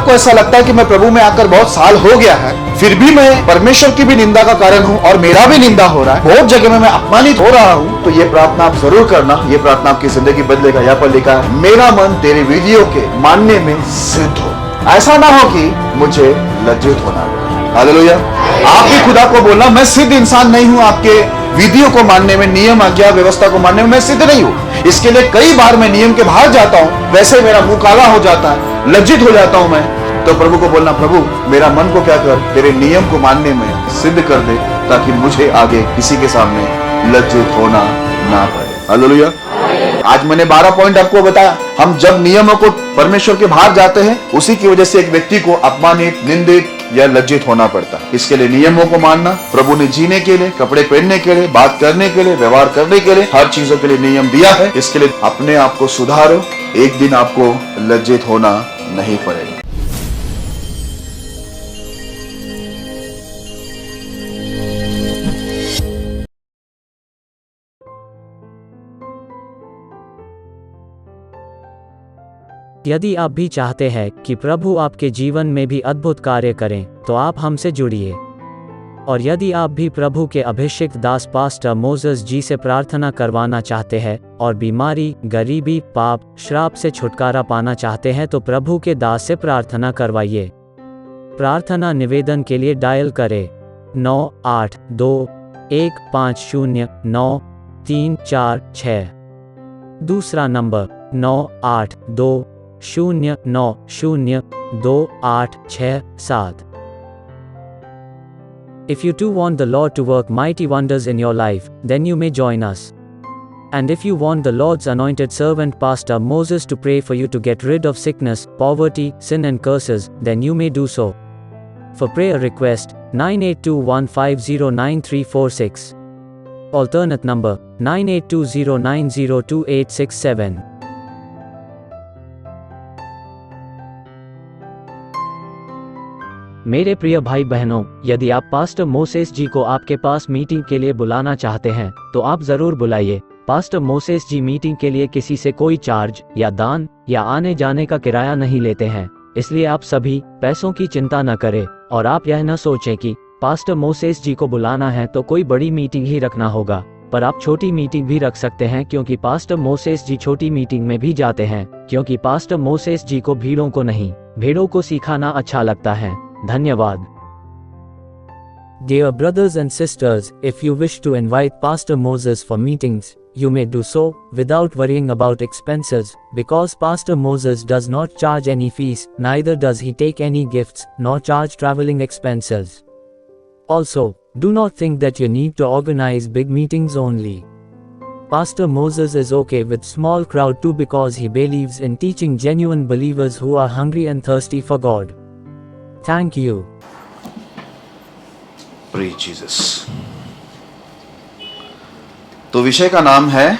आपको ऐसा लगता है कि मैं प्रभु में आकर बहुत साल हो गया है, फिर भी मैं परमेश्वर की भी निंदा का कारण हूँ और मेरा भी निंदा हो रहा है, बहुत जगह में मैं अपमानित हो रहा हूँ, तो ये प्रार्थना आप जरूर करना। ये प्रार्थना आपकी जिंदगी बदलेगा। यहाँ पर लिखा है, मेरा मन तेरे वीडियो के मानने में सिद्ध हो, ऐसा ना हो कि मुझे लज्जित होना पड़े। हालेलुया। आप भी खुदा को बोलना, मैं सिद्ध इंसान नहीं हूं, आपके विधियों को मानने में, नियम आज्ञा व्यवस्था को मानने में मैं सिद्ध नहीं हूं। इसके लिए कई बार मैं नियम के बाहर जाता हूं, वैसे मेरा मुंह काला हो जाता है, लज्जित हो जाता हूं मैं। तो प्रभु को बोलना, प्रभु मेरा मन को क्या कर, तेरे नियम को मानने में सिद्ध कर दे, ताकि मुझे आगे किसी के सामने लज्जित होना ना पड़े। हालेलुया। आज मैंने 12 पॉइंट आपको बताया। हम जब नियमों को परमेश्वर के बाहर जाते हैं, उसी की वजह से एक व्यक्ति को अपमानित, निंदित या लज्जित होना पड़ता है। इसके लिए नियमों को मानना, प्रभु ने जीने के लिए, कपड़े पहनने के लिए, बात करने के लिए, व्यवहार करने के लिए, हर चीजों के लिए नियम दिया है। इसके लिए अपने आप को सुधारो, एक दिन आपको लज्जित होना नहीं पड़ेगा। यदि आप भी चाहते हैं कि प्रभु आपके जीवन में भी अद्भुत कार्य करें, तो आप हमसे जुड़िए। और यदि आप भी प्रभु के अभिषिक्त दास पास्टर मोसेस जी से प्रार्थना करवाना चाहते हैं और बीमारी, गरीबी, पाप, श्राप से छुटकारा पाना चाहते हैं, तो प्रभु के दास से प्रार्थना करवाइए। प्रार्थना निवेदन के लिए डायल करें 9821509346। दूसरा number 9820902867। If you too want the Lord to work mighty wonders in your life, then you may join us. And if you want the Lord's anointed servant Pastor Moses to pray for you to get rid of sickness, poverty, sin and curses, then you may do so. For prayer request, 9821509346. Alternate number, 9820902867. मेरे प्रिय भाई बहनों, यदि आप pastor Moses जी को आपके पास meeting के लिए बुलाना चाहते हैं, तो आप जरूर बुलाइए। पास्टर मोसेस जी मीटिंग के लिए किसी से कोई चार्ज या दान या आने जाने का किराया नहीं लेते हैं, इसलिए आप सभी पैसों की चिंता न करें और आप यह न सोचें कि पास्टर मोसेस जी को बुलाना है तो कोई बड़ी मीटिंग ही रखना होगा, पर आप छोटी मीटिंग भी रख सकते हैं, क्योंकि पास्टर मोसेस जी छोटी मीटिंग में भी जाते हैं, क्योंकि पास्टर मोसेस जी को भीड़ों को नहीं, भेड़ों को सिखाना अच्छा लगता है। धन्यवाद। Dear brothers and sisters, if you wish to invite Pastor Moses for meetings, you may do so without worrying about expenses, because Pastor Moses does not charge any fees, neither does he take any gifts, nor charge traveling expenses. Also, do not think that you need to organize big meetings only. Pastor Moses is okay with small crowd too, because he believes in teaching genuine believers who are hungry and thirsty for God. Thank you. Praise Jesus. तो विषय का नाम है,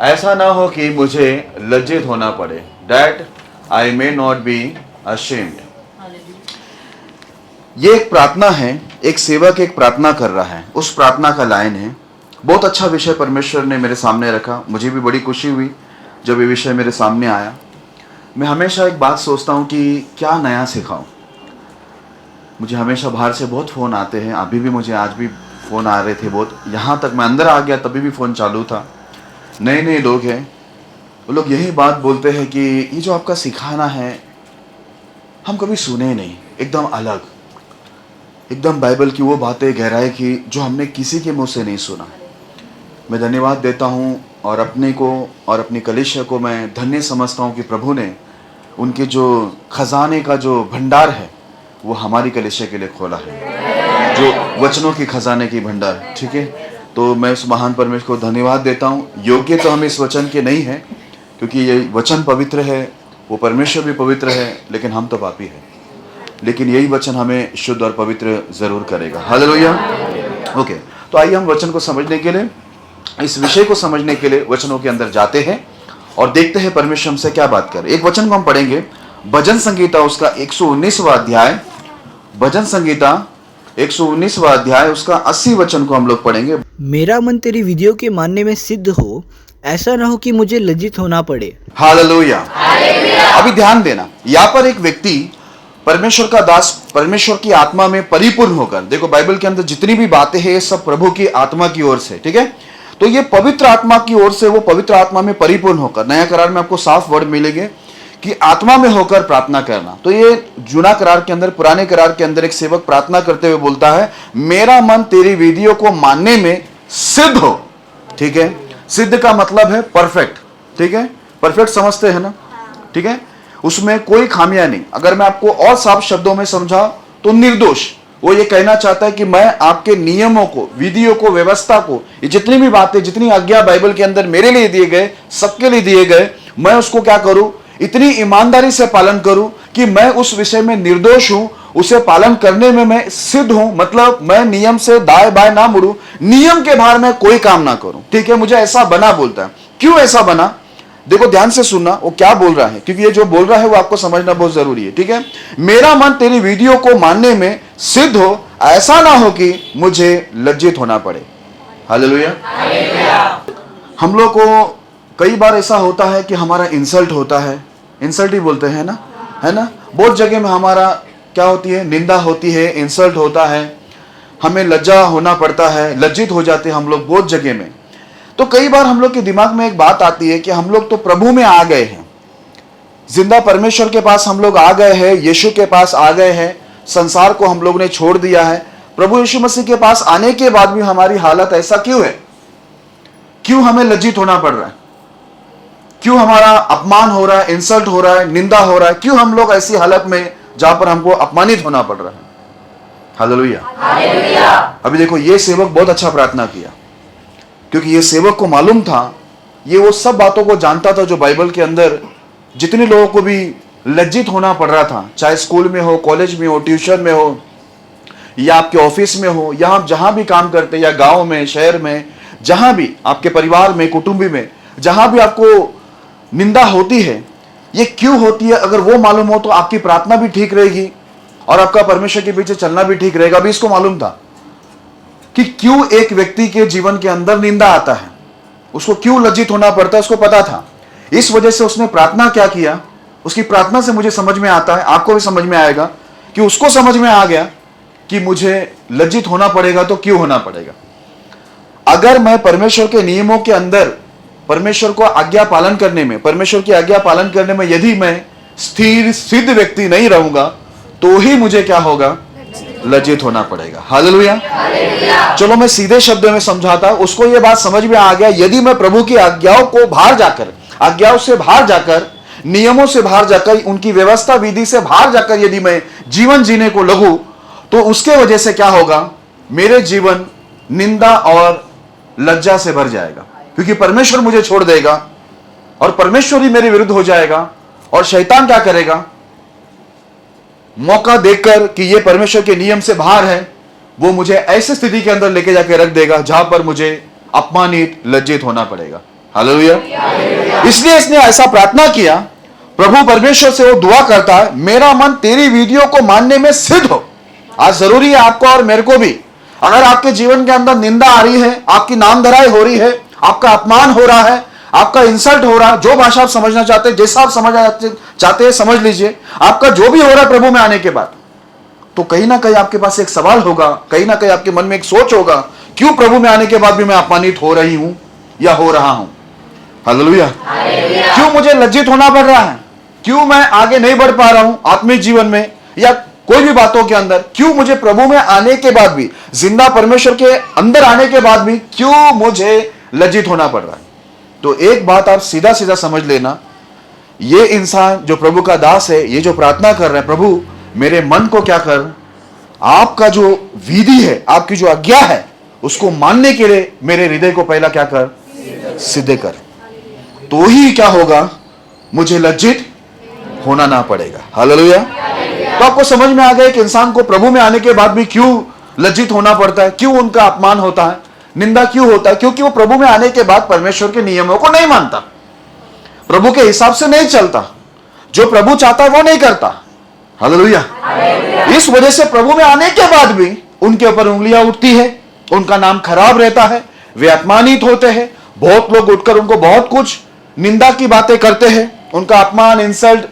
ऐसा ना हो कि मुझे लज्जित होना पड़े, that I may not be ashamed. ये एक प्रार्थना है, एक सेवक एक प्रार्थना कर रहा है, उस प्रार्थना का लाइन है। बहुत अच्छा विषय परमेश्वर ने मेरे सामने रखा, मुझे भी बड़ी खुशी हुई जब ये विषय मेरे सामने आया। मैं हमेशा एक बात सोचता हूँ कि क्या नया सिखाऊं। मुझे हमेशा बाहर से बहुत फ़ोन आते हैं, अभी भी मुझे आज भी फ़ोन आ रहे थे बहुत, यहाँ तक मैं अंदर आ गया तभी भी फ़ोन चालू था। नए नए लोग हैं, वो लोग यही बात बोलते हैं कि ये जो आपका सिखाना है हम कभी सुने नहीं, एकदम अलग, एकदम बाइबल की वो बातें, गहराई की जो हमने किसी के मुँह से नहीं सुना। मैं धन्यवाद देता हूँ और अपने को और अपनी कलीसिया को मैं धन्य समझता हूँ कि प्रभु ने उनके जो खजाने का जो भंडार है वो हमारी कलीसिया के लिए खोला है, जो वचनों की खजाने की भंडार, ठीक है। तो मैं उस महान परमेश्वर को धन्यवाद देता हूँ। योग्य तो हम इस वचन के नहीं हैं, क्योंकि ये वचन पवित्र है, वो परमेश्वर भी पवित्र है, लेकिन हम तो पापी हैं। लेकिन यही वचन हमें शुद्ध और पवित्र जरूर करेगा। हालेलुया। ओके, तो आइए हम वचन को समझने के लिए, इस विषय को समझने के लिए वचनों के अंदर जाते हैं और देखते हैं परमेश्वर हमसे क्या बात कर। एक वचन को हम पढ़ेंगे, भजन संगीता उसका 119वां अध्याय, भजन संगीता 119वां अध्याय उसका 80 वचन को हम लोग पढ़ेंगे। मेरा मन तेरी विधियों के मानने में सिद्ध हो, ऐसा ना हो कि मुझे लज्जित होना पड़े। हालेलुया। अभी ध्यान देना, यहाँ पर एक व्यक्ति परमेश्वर का दास परमेश्वर की आत्मा में परिपूर्ण होकर, देखो बाइबल के अंदर जितनी भी बातें हैं ये सब प्रभु की आत्मा की ओर से, ठीक है। तो ये पवित्र आत्मा की ओर से, वो पवित्र आत्मा में परिपूर्ण होकर, नया करार में आपको साफ वर्ड मिलेंगे कि आत्मा में होकर प्रार्थना करना। तो ये जुना करार के अंदर, पुराने करार के अंदर एक सेवक प्रार्थना करते हुए बोलता है, मेरा मन तेरी विधियों को मानने में सिद्ध हो, ठीक है। सिद्ध का मतलब है परफेक्ट, ठीक है। परफेक्ट समझते हैं ना, ठीक है। उसमें कोई खामियां नहीं। अगर मैं आपको और साफ शब्दों में समझा तो निर्दोष। वो ये कहना चाहता है कि मैं आपके नियमों को, विधियों को, व्यवस्था को, ये जितनी भी बातें, जितनी आज्ञा बाइबल के अंदर मेरे लिए दिए गए, सबके लिए दिए गए, मैं उसको क्या करूं, इतनी ईमानदारी से पालन करूं कि मैं उस विषय में निर्दोष हूं, उसे पालन करने में मैं सिद्ध हूं। मतलब मैं नियम से दाएं बाएं ना मुड़ूं, नियम के बाहर मैं कोई काम ना करूं, ठीक है। मुझे ऐसा बना बोलता है। क्यों ऐसा बना, देखो ध्यान से सुनना वो क्या बोल रहा है, क्योंकि ये जो बोल रहा है वो आपको समझना बहुत जरूरी है, ठीक है। मेरा मन तेरी विधियों को मानने में सिद्ध हो, ऐसा ना हो कि मुझे लज्जित होना पड़े। हालेलुया। हम लोग को कई बार ऐसा होता है कि हमारा इंसल्ट होता है, इंसल्ट ही बोलते हैं ना, है ना। बहुत जगह में हमारा क्या होती है, निंदा होती है, इंसल्ट होता है, हमें लज्जा होना पड़ता है, लज्जित हो जाते हैं हम लोग बहुत जगह में। तो कई बार हम लोग के दिमाग में एक बात आती है कि हम लोग तो प्रभु में आ गए हैं, जिंदा परमेश्वर के पास हम लोग आ गए हैं, यीशु के पास आ गए हैं, संसार को हम लोग ने छोड़ दिया है। प्रभु यीशु मसीह के पास आने के बाद भी हमारी हालत ऐसा क्यों है? क्यों हमें लज्जित होना पड़ रहा है? क्यों हमारा अपमान हो रहा है, इंसल्ट हो रहा है, निंदा हो रहा है? क्यों हम लोग ऐसी हालत में जहां पर हमको अपमानित होना पड़ रहा है? हालेलुया। अभी देखो, ये सेवक बहुत अच्छा प्रार्थना किया, क्योंकि ये सेवक को मालूम था, ये वो सब बातों को जानता था जो बाइबल के अंदर जितने लोगों को भी लज्जित होना पड़ रहा था, चाहे स्कूल में हो, कॉलेज में हो, ट्यूशन में हो, या आपके ऑफिस में हो, या आप जहां भी काम करते, या गांव में, शहर में, जहां भी आपके परिवार में, कुटुंबी में, जहां भी आपको निंदा होती है, ये क्यों होती है? अगर वो मालूम हो तो आपकी प्रार्थना भी ठीक रहेगी और आपका परमेश्वर के पीछे चलना भी ठीक रहेगा। अभी इसको मालूम था कि क्यों एक व्यक्ति के जीवन के अंदर निंदा आता है, उसको क्यों लज्जित होना पड़ता है, उसको पता था। इस वजह से उसने प्रार्थना क्या किया, उसकी प्रार्थना से मुझे समझ में आता है, आपको भी समझ में आएगा कि उसको समझ में आ गया कि मुझे लज्जित होना पड़ेगा तो क्यों होना पड़ेगा। अगर मैं परमेश्वर के नियमों के अंदर, परमेश्वर को आज्ञा पालन करने में, परमेश्वर की आज्ञा पालन करने में यदि मैं स्थिर सिद्ध व्यक्ति नहीं रहूंगा तो ही मुझे क्या होगा, लज्जित होना पड़ेगा। हालेलुया। चलो मैं सीधे शब्दों में समझाता, उसको यह बात समझ में आ गया, यदि मैं प्रभु की आज्ञाओं को बाहर जाकर, आज्ञाओं से बाहर जाकर, नियमों से बाहर जाकर, उनकी व्यवस्था विधि से बाहर जाकर यदि मैं जीवन जीने को लगूं तो उसके वजह से क्या होगा, मेरे जीवन निंदा और लज्जा से भर जाएगा, क्योंकि परमेश्वर मुझे छोड़ देगा और परमेश्वर ही मेरे विरुद्ध हो जाएगा। और शैतान क्या करेगा, मौका देखकर कि ये परमेश्वर के नियम से बाहर है, वो मुझे ऐसी स्थिति के अंदर लेके जाके रख देगा जहां पर मुझे अपमानित, लज्जित होना पड़ेगा। हालेलुया। इसलिए इसने ऐसा प्रार्थना किया, प्रभु परमेश्वर से वो दुआ करता है, मेरा मन तेरी विधियों को मानने में सिद्ध हो। आज जरूरी है आपको और मेरे को भी, अगर आपके जीवन के अंदर निंदा आ रही है, आपकी नामधराई हो रही है, आपका अपमान हो रहा है, आपका इंसल्ट हो रहा है, जो भाषा आप समझना चाहते हैं, जैसा आप समझना चाहते हैं समझ लीजिए, आपका जो भी हो रहा है प्रभु में आने के बाद, तो कहीं ना कहीं आपके पास एक सवाल होगा, कहीं ना कहीं आपके मन में एक सोच होगा, क्यों प्रभु में आने के बाद भी मैं अपमानित हो रही हूं या हो रहा हूं? हालेलुया। क्यों मुझे लज्जित होना पड़ रहा है? क्यों मैं आगे नहीं बढ़ पा रहा हूं आत्मिक जीवन में या कोई भी बातों के अंदर? क्यों मुझे प्रभु में आने के बाद भी, जिंदा परमेश्वर के अंदर आने के बाद भी क्यों मुझे लज्जित होना पड़ रहा है? तो एक बात आप सीधा सीधा समझ लेना, ये इंसान जो प्रभु का दास है, ये जो प्रार्थना कर रहा है, प्रभु मेरे मन को क्या कर, आपका जो विधि है, आपकी जो आज्ञा है, उसको मानने के लिए मेरे हृदय को पहला क्या कर, सिद्ध कर, तो ही क्या होगा, मुझे लज्जित होना ना पड़ेगा। हालेलुया। तो आपको समझ में आ गया कि इंसान को प्रभु में आने के बाद भी क्यों लज्जित होना पड़ता है, क्यों उनका अपमान होता है, निंदा क्यों होता है? क्योंकि वो प्रभु में आने के बाद परमेश्वर के नियमों को नहीं मानता, प्रभु के हिसाब से नहीं चलता, जो प्रभु चाहता है वो नहीं करता। हालेलुया। इस वजह से प्रभु में आने के बाद भी उनके ऊपर उंगलियां उठती है, उनका नाम खराब रहता है, वे अपमानित होते हैं, बहुत लोग उठकर उनको बहुत कुछ निंदा की बातें करते हैं, उनका अपमान, इंसल्ट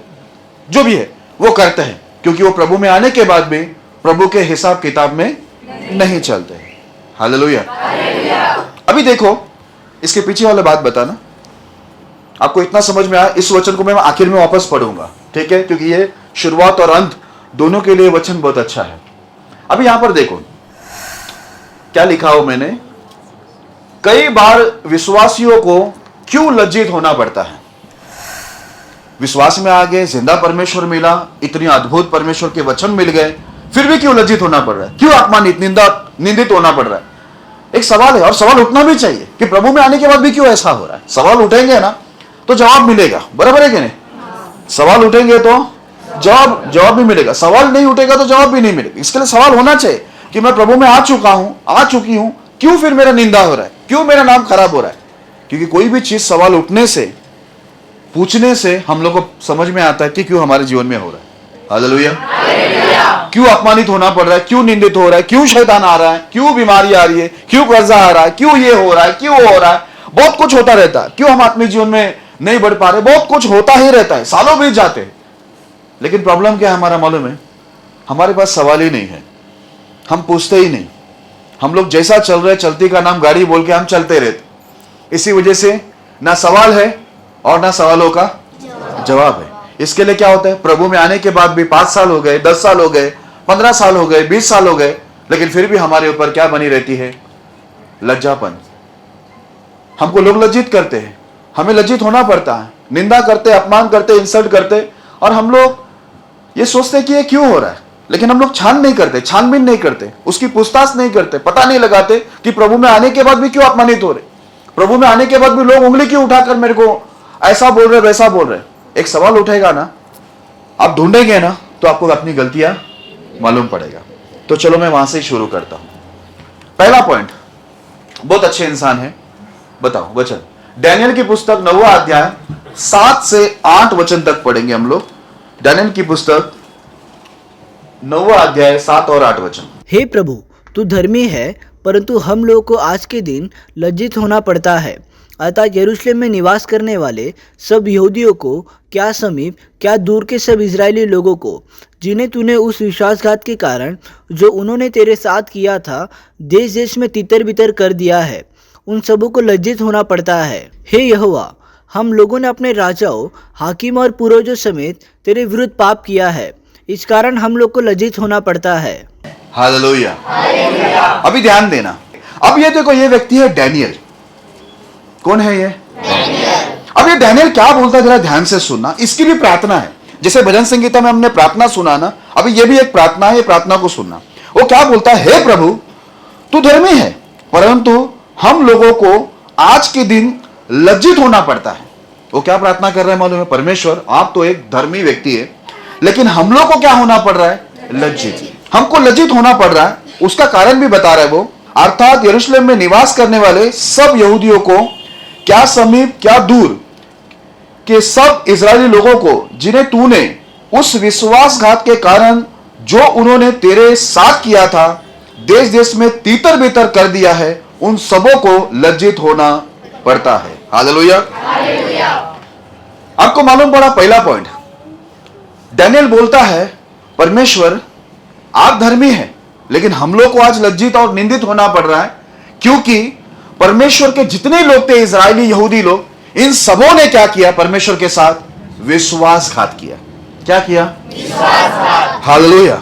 जो भी है वो करते हैं, क्योंकि वो प्रभु में आने के बाद भी प्रभु के हिसाब किताब में नहीं चलते। हालेलुया। अभी देखो, इसके पीछे वाला बात बताना, आपको इतना समझ में आया। इस वचन को मैं आखिर में वापस पढ़ूंगा, ठीक है, क्योंकि ये शुरुआत और अंत दोनों के लिए वचन बहुत अच्छा है। अभी यहां पर देखो क्या लिखा हो मैंने, कई बार विश्वासियों को क्यों लज्जित होना पड़ता है। विश्वास में आ गए, जिंदा परमेश्वर मिला, इतनी अद्भुत परमेश्वर के वचन मिल गए, फिर भी क्यों लज्जित होना पड़ रहा है, क्यों अपमानित निंदित होना पड़ रहा है। एक सवाल है, और सवाल उठना भी चाहिए कि प्रभु में आने के बाद भी क्यों ऐसा हो रहा है। सवाल उठेंगे ना तो जवाब मिलेगा, बराबर है कि नहीं। सवाल उठेंगे तो जवाब भी मिलेगा, सवाल नहीं उठेगा तो जवाब भी नहीं मिलेगा। इसके लिए सवाल होना चाहिए कि मैं प्रभु में आ चुकी हूं, क्यों फिर मेरा निंदा हो रहा है, क्यों मेरा नाम खराब हो रहा है। क्योंकि कोई भी चीज सवाल उठने से, पूछने से हम लोग को समझ में आता है कि क्यों हमारे जीवन में हो रहा है। हालेलुया। क्यों अपमानित होना पड़ रहा है, क्यों निंदित हो रहा है, क्यों शैतान आ रहा है, क्यों बीमारी आ रही है, क्यों कर्जा आ रहा है, क्यों ये हो रहा है, क्यों वो हो रहा है। बहुत कुछ होता रहता है, क्यों हम आत्मिक जीवन में नहीं बढ़ पा रहे, बहुत कुछ होता ही रहता है, सालों बीत जाते हैं। लेकिन प्रॉब्लम क्या है हमारा मालूम है, हमारे पास सवाल ही नहीं है, हम पूछते ही नहीं। हम लोग जैसा चल रहे, चलती का नाम गाड़ी बोल के हम चलते रहते। इसी वजह से ना सवाल है और ना सवालों का जवाब है। इसके लिए क्या होता है, प्रभु में आने के बाद भी 5 साल हो गए, 10 साल हो गए, 15 साल हो गए, 20 साल हो गए, लेकिन फिर भी हमारे ऊपर क्या बनी रहती है, लज्जापन। हमको लोग लज्जित करते हैं, हमें लज्जित होना पड़ता है, निंदा करते, अपमान करते, इंसल्ट करते, और हम लोग ये सोचते कि ये क्यों हो रहा है। लेकिन हम लोग छानबीन नहीं करते, उसकी पूछताछ नहीं करते, पता नहीं लगाते कि प्रभु में आने के बाद भी क्यों अपमानित हो रहे, प्रभु में आने के बाद भी लोग उंगली क्यों उठाकर मेरे को ऐसा बोल रहे, वैसा बोल रहे। एक सवाल उठेगा ना, आप ढूंढेंगे ना, तो आपको अपनी गलतियां मालूम पड़ेगा। तो चलो मैं वहां से ही शुरू करता हूं। पहला पॉइंट, बहुत अच्छे इंसान है, बताओ वचन, डैनियल की पुस्तक 9वां अध्याय 7 से 8 वचन तक पढ़ेंगे हम लोग। डैनियल की पुस्तक 9वां अध्याय 7 और 8 वचन। हे प्रभु, तू धर्मी है, परंतु हम लोगों को आज के दिन लज्जित होना पड़ता है। अतः यरूशलेम में निवास करने वाले सब यहूदियों को, क्या समीप क्या दूर के सब इजरायली लोगों को, जिन्हें तूने उस विश्वासघात के कारण जो उन्होंने तेरे साथ किया था देश देश में तितर बितर कर दिया है, उन सबों को लज्जित होना पड़ता है। हे यहोवा, हम लोगों ने अपने राजाओं, हाकिम और पूर्वजों समेत तेरे विरुद्ध पाप किया है, इस कारण हम लोग को लज्जित होना पड़ता है। हालेलुया। अभी ध्यान देना, अब ये देखो, ये व्यक्ति है डैनियल। कौन है ये? अब ये डैनियल क्या बोलता है, जरा ध्यान से सुनना। इसकी भी प्रार्थना है, जैसे भजन संगीता में हमने प्रार्थना सुना ना, अभी ये भी एक प्रार्थना है, ये प्रार्थना को सुनना। वो क्या बोलता है, हे प्रभु तू धर्मी है, परंतु हम लोगों को आज के दिन लज्जित होना पड़ता है। वो क्या प्रार्थना कर रहे हैं मालूम है, परमेश्वर आप तो एक धर्मी व्यक्ति है, लेकिन हम लोग को क्या होना पड़ रहा है, लज्जित। हमको लज्जित होना पड़ रहा है, उसका कारण भी बता रहा है वो, अर्थात यरूशलेम में निवास करने वाले सब यहूदियों को, क्या समीप क्या दूर के सब इजरायली लोगों को, जिन्हें तूने उस विश्वासघात के कारण जो उन्होंने तेरे साथ किया था देश देश में तीतर बेतर कर दिया है, उन सबों को लज्जित होना पड़ता है। हालेलुया। आपको मालूम पड़ा पहला पॉइंट, डैनियल बोलता है परमेश्वर आप धर्मी हैं, लेकिन हम लोग को आज लज्जित और निंदित होना पड़ रहा है, क्योंकि परमेश्वर के जितने लोग थे, इजरायली यहूदी लोग, इन सबों ने क्या किया, परमेश्वर के साथ विश्वासघात किया। क्या किया? हालेलुया।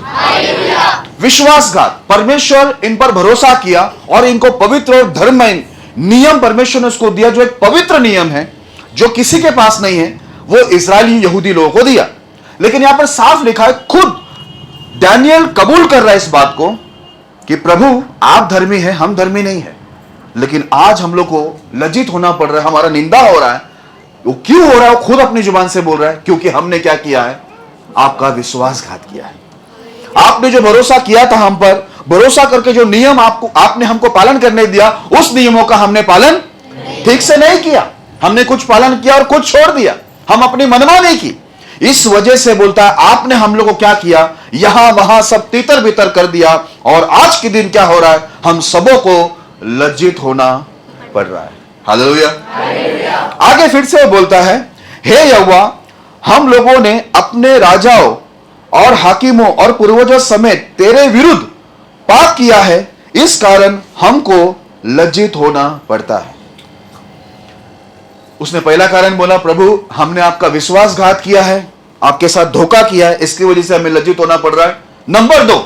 विश्वासघात। परमेश्वर इन पर भरोसा किया और इनको पवित्र और धर्ममय नियम परमेश्वर ने उसको दिया, जो एक पवित्र नियम है, जो किसी के पास नहीं है, वो इजरायली यहूदी लोगों को दिया। लेकिन यहां पर साफ लिखा है, खुद डैनियल कबूल कर रहा है इस बात को कि प्रभु आप धर्मी हैं, हम धर्मी नहीं है, लेकिन आज हम लोग को लज्जित होना पड़ रहा है, हमारा निंदा हो रहा है। वो क्यों हो रहा है, वो खुद अपनी जुबान से बोल रहा है, क्योंकि हमने क्या किया है, आपका विश्वासघात किया है। आपने जो भरोसा किया था हम पर, भरोसा करके जो नियम आपने हमको पालन करने दिया, उस नियमों का हमने पालन ठीक से नहीं किया। हमने कुछ पालन किया और कुछ छोड़ दिया, हम अपनी मनमानी की। इस वजह से बोलता है आपने हम लोग को क्या किया, यहां वहां सब तीतर बितर कर दिया, और आज के दिन क्या हो रहा है, हम सबों को लज्जित होना पड़ रहा है। हालेलुया। आगे फिर से बोलता है, हे यहोवा, हम लोगों ने अपने राजाओं और हाकिमों और पूर्वजों समेत तेरे विरुद्ध पाप किया है, इस कारण हमको लज्जित होना पड़ता है। उसने पहला कारण बोला, प्रभु हमने आपका विश्वासघात किया है, आपके साथ धोखा किया है, इसकी वजह से हमें लज्जित होना पड़ रहा है। नंबर 2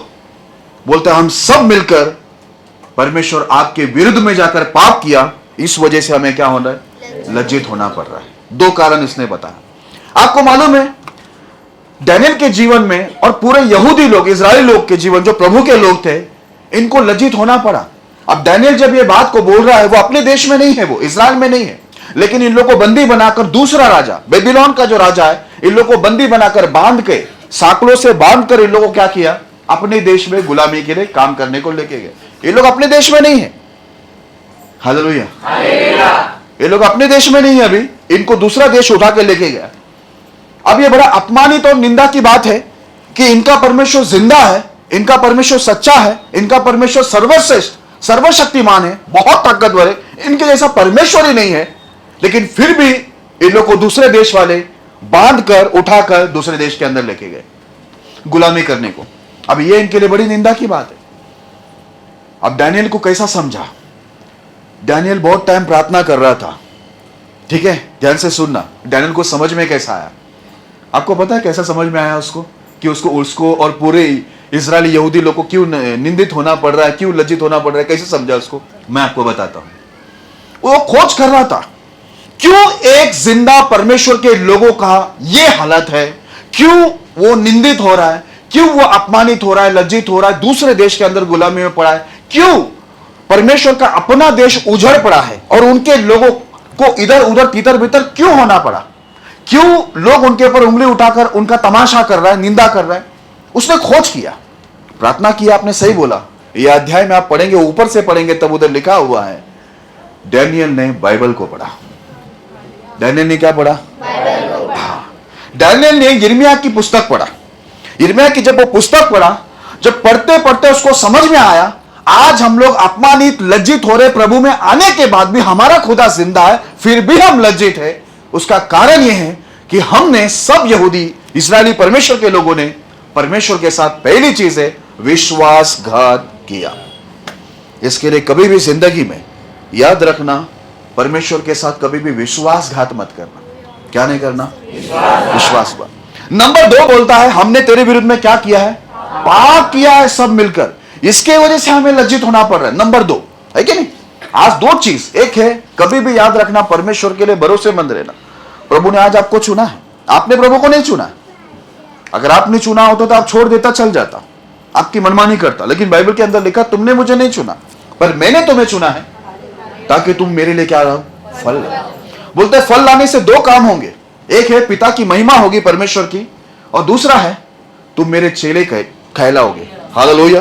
बोलते हैं, हम सब मिलकर परमेश्वर आपके विरुद्ध में जाकर पाप किया, इस वजह से हमें क्या होना है, लज्जित होना पड़ रहा है। 2 कारण इसने बताया। आपको मालूम है डैनियल के जीवन में और पूरे यहूदी लोग, इजरायली लोग के जीवन, जो प्रभु के लोग थे, इनको लज्जित होना पड़ा। अब डैनियल जब ये बात को बोल रहा है, वो अपने देश में नहीं है, वो इजराइल में नहीं है, लेकिन इन लोगों को बंदी बनाकर दूसरा राजा, बेबीलोन का जो राजा है, इन लोगों को बंदी बनाकर बांध के, साकलों से बांध कर इन लोगों को क्या किया, अपने देश में गुलामी के लिए काम करने को लेके गए। ये लोग अपने देश में नहीं है। हालेलुया। ये लोग अपने देश में नहीं है, अभी इनको दूसरा देश उठा के लेके गया। अब ये बड़ा अपमानित और निंदा की बात है कि इनका परमेश्वर जिंदा है, इनका परमेश्वर सच्चा है, इनका परमेश्वर सर्वश्रेष्ठ, सर्वशक्तिमान है, बहुत ताकतवर है, इनके जैसा परमेश्वर ही नहीं है, लेकिन फिर भी इन लोग को दूसरे देश वाले बांध कर उठाकर दूसरे देश के अंदर लेके गए गुलामी करने को। अब ये इनके लिए बड़ी निंदा की बात है। अब डैनियल को कैसा समझा? डैनियल बहुत टाइम प्रार्थना कर रहा था, ठीक है, ध्यान से सुनना। डैनियल को समझ में कैसा आया? आपको पता है कैसा समझ में आया उसको, कि उसको और पूरे इजरायली यहूदी लोग को क्यों निंदित होना पड़ रहा है, क्यों लज्जित होना पड़ रहा है, कैसे समझा उसको? मैं आपको बताता हूं। वो खोज कर रहा था, क्यों एक जिंदा परमेश्वर के लोगों का ये हालत है, क्यों वो निंदित हो रहा है, क्यों वो अपमानित हो रहा है, लज्जित हो रहा है, दूसरे देश के अंदर गुलामी में पड़ा है, क्यों परमेश्वर का अपना देश उजड़ पड़ा है और उनके लोगों को इधर उधर तीतर बितर क्यों होना पड़ा, क्यों लोग उनके ऊपर उंगली उठाकर उनका तमाशा कर रहा है, निंदा कर रहा है। उसने खोज किया, प्रार्थना किया। आपने सही बोला, यह अध्याय में आप पढ़ेंगे, ऊपर से पढ़ेंगे तब उधर लिखा हुआ है, डैनियल ने बाइबल को पढ़ा। डैनियल ने क्या पढ़ा? डैनियल ने यिर्मयाह की पुस्तक पढ़ा। यिर्मयाह की जब वो पुस्तक पढ़ा, जब पढ़ते पढ़ते उसको समझ में आया, आज हम लोग अपमानित लज्जित हो रहे, प्रभु में आने के बाद भी हमारा खुदा जिंदा है, फिर भी हम लज्जित है। उसका कारण यह है कि हमने सब यहूदी इस्राएली परमेश्वर के लोगों ने परमेश्वर के साथ पहली चीज है विश्वासघात किया। इसके लिए कभी भी जिंदगी में याद रखना, परमेश्वर के साथ कभी भी विश्वासघात मत करना। क्या नहीं करना? विश्वासघात। नंबर 2 बोलता है, हमने तेरे विरुद्ध में क्या किया है? पाप किया है सब मिलकर, इसके वजह से हमें लज्जित होना पड़ रहा है। नंबर 2 है कि नहीं? आज 2 चीज, एक है कभी भी याद रखना, परमेश्वर के लिए भरोसेमंद रहना। प्रभु ने आज आपको चुना है, आपने प्रभु को नहीं चुना। अगर आपने चुना होता तो आप छोड़ देता, चल जाता, आपकी मनमानी करता, लेकिन बाइबल के अंदर लिखा, तुमने मुझे नहीं चुना पर मैंने तुम्हें चुना है ताकि तुम मेरे लिए क्या लाओ? फल लाओ। बोलते फल लाने से 2 काम होंगे, एक है पिता की महिमा होगी परमेश्वर की, और दूसरा है तुम मेरे चेले कहलाओगे। हालेलुया।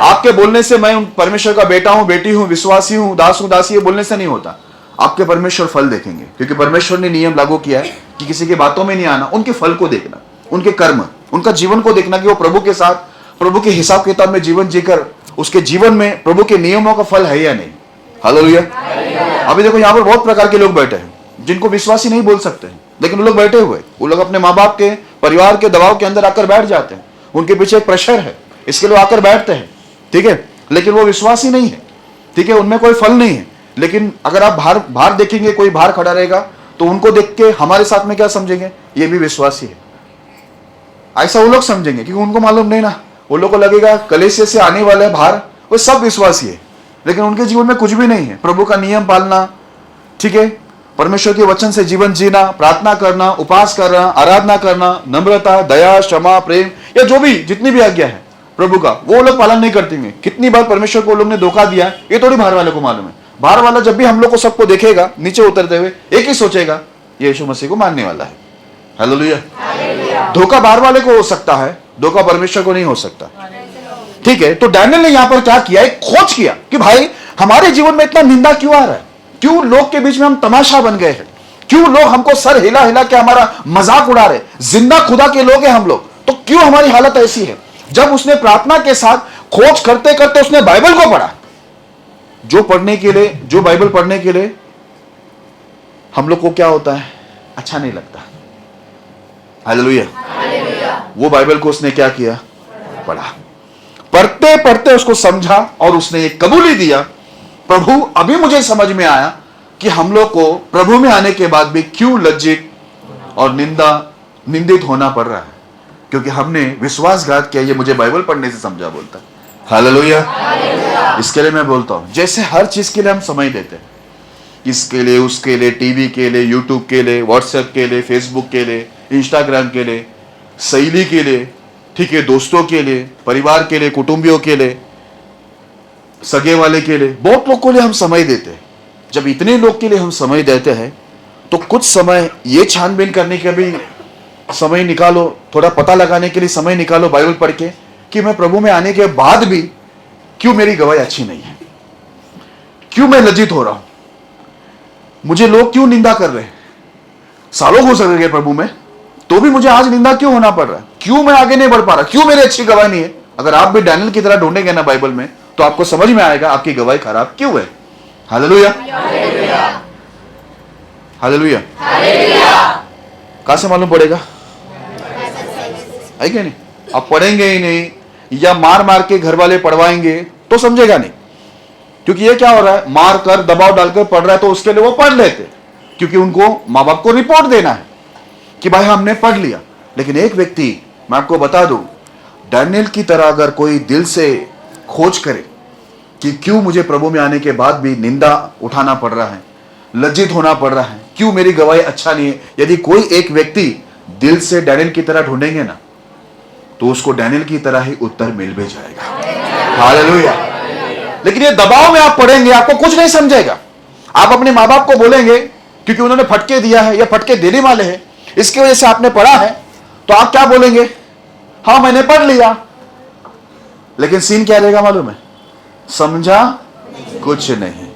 आपके बोलने से मैं परमेश्वर का बेटा हूं, बेटी हूं, विश्वासी हूं, दास हूं, दासी, बोलने से नहीं होता। आपके परमेश्वर फल देखेंगे, क्योंकि परमेश्वर ने नियम लागू किया है कि किसी की बातों में नहीं आना, उनके फल को देखना, उनके कर्म, उनका जीवन को देखना कि वो प्रभु के साथ, प्रभु के हिसाब किताब में जीवन जीकर उसके जीवन में प्रभु के नियमों का फल है या नहीं। हालेलुया। अभी देखो यहाँ पर बहुत प्रकार के लोग बैठे हैं जिनको विश्वासी नहीं बोल सकते हैं, लेकिन वो लोग बैठे हुए, वो लोग अपने माँ बाप के, परिवार के दबाव के अंदर आकर बैठ जाते हैं। उनके पीछे एक प्रेशर है, इसके लिए आकर बैठते हैं, ठीक है, लेकिन वो विश्वासी नहीं है, ठीक है, उनमें कोई फल नहीं है। लेकिन अगर आप बाहर देखेंगे, कोई बाहर खड़ा रहेगा तो उनको देख के हमारे साथ में क्या समझेंगे? ये भी विश्वासी है, ऐसा वो लोग समझेंगे, क्योंकि उनको मालूम नहीं ना। वो लोग को लगेगा कलीसिया से आने वाले बाहर वो सब विश्वासी है, लेकिन उनके जीवन में कुछ भी नहीं है। प्रभु का नियम पालना, ठीक है, परमेश्वर के वचन से जीवन जीना, प्रार्थना करना, उपास करना, आराधना करना, नम्रता, दया, क्षमा, प्रेम, या जो भी जितनी भी आज्ञा है प्रभु का, वो लोग पालन नहीं करते हैं। कितनी बार परमेश्वर को लोग ने धोखा दिया, ये थोड़ी बाहर वाले को मालूम है। बाहर वाला जब भी हम लोग को सबको देखेगा नीचे उतरते हुए, एक ही सोचेगा ये यीशु मसीह को मानने वाला है। हालेलुया। धोखा बाहर वाले को हो सकता है, धोखा परमेश्वर को नहीं हो सकता, ठीक है। तो डैनियल ने यहां पर क्या किया? एक खोज किया कि भाई हमारे जीवन में इतना निंदा क्यों आ रहा है, क्यों लोग के बीच में हम तमाशा बन गए हैं, क्यों लोग हमको सर हिला हिला के हमारा मजाक उड़ा रहे। जिंदा खुदा के लोग हैं हम लोग, तो क्यों हमारी हालत ऐसी है? जब उसने प्रार्थना के साथ खोज करते करते उसने बाइबल को पढ़ा, जो बाइबल पढ़ने के लिए हम लोग को क्या होता है, अच्छा नहीं लगता। हालेलुया। वो बाइबल को उसने क्या किया, पढ़ा, पढ़ते पढ़ते उसको समझा और उसने ये कबूली दिया, प्रभु अभी मुझे समझ में आया कि हम लोग को प्रभु में आने के बाद भी क्यों लज्जित और निंदित होना पड़ रहा है, क्योंकि हमने विश्वासघात किया। ये मुझे बाइबल पढ़ने से समझा बोलता है। हालेलुया। इसके लिए मैं बोलता हूं, जैसे हर चीज के लिए हम समय देते हैं, इसके लिए, उसके लिए, टीवी के लिए, यूट्यूब के लिए, व्हाट्सएप के लिए, फेसबुक के लिए, इंस्टाग्राम के लिए, सहेली के लिए, ठीक है, दोस्तों के लिए, परिवार के लिए, कुटुंबियों के लिए, सगे वाले के लिए, बहुत लोग के लिए हम समय देते हैं। जब इतने लोग के लिए हम समय देते हैं तो कुछ समय ये छानबीन करने के भी समय निकालो, थोड़ा पता लगाने के लिए समय निकालो बाइबल पढ़ के कि मैं प्रभु में आने के बाद भी क्यों मेरी गवाही अच्छी नहीं है, क्यों मैं लज्जित हो रहा हूं, मुझे लोग क्यों निंदा कर रहे हैं। सालों हो सके प्रभु में, तो भी मुझे आज निंदा क्यों होना पड़ रहा है, क्यों मैं आगे नहीं बढ़ पा रहा, क्यों मेरी अच्छी गवाही नहीं है। अगर आप भी डैनियल की तरह ढूंढेंगे ना बाइबल में, तो आपको समझ में आएगा आपकी गवाही खराब क्यों है। हालेलुया। हालेलुया। कहां से मालूम पड़ेगा, है क्या नहीं। आप पढ़ेंगे ही नहीं या मार मार के घर वाले पढ़वाएंगे तो समझेगा नहीं, क्योंकि ये क्या हो रहा है, मार कर दबाव डालकर पढ़ रहा है, तो उसके लिए वो पढ़ लेते, क्योंकि उनको माँ बाप को रिपोर्ट देना है कि भाई हमने पढ़ लिया। लेकिन एक व्यक्ति, मैं आपको बता दूं, डैनियल की तरह अगर कोई दिल से खोज करे कि क्यों मुझे प्रभु में आने के बाद भी निंदा उठाना पड़ रहा है, लज्जित होना पड़ रहा है, क्यों मेरी गवाही अच्छा नहीं है, यदि कोई एक व्यक्ति दिल से डैनियल की तरह ढूंढेंगे ना, तो उसको डैनियल की तरह ही उत्तर मिल भी जाएगा। हालेलुया। लेकिन ये दबाव में आप पढ़ेंगे, आपको कुछ नहीं समझेगा। आप अपने माँ बाप को बोलेंगे क्योंकि उन्होंने फटके दिया है या फटके देने वाले हैं, इसकी वजह से आपने पढ़ा है, तो आप क्या बोलेंगे, हाँ मैंने पढ़ लिया। लेकिन सीन क्या रहेगा मालूम है, समझा कुछ नहीं।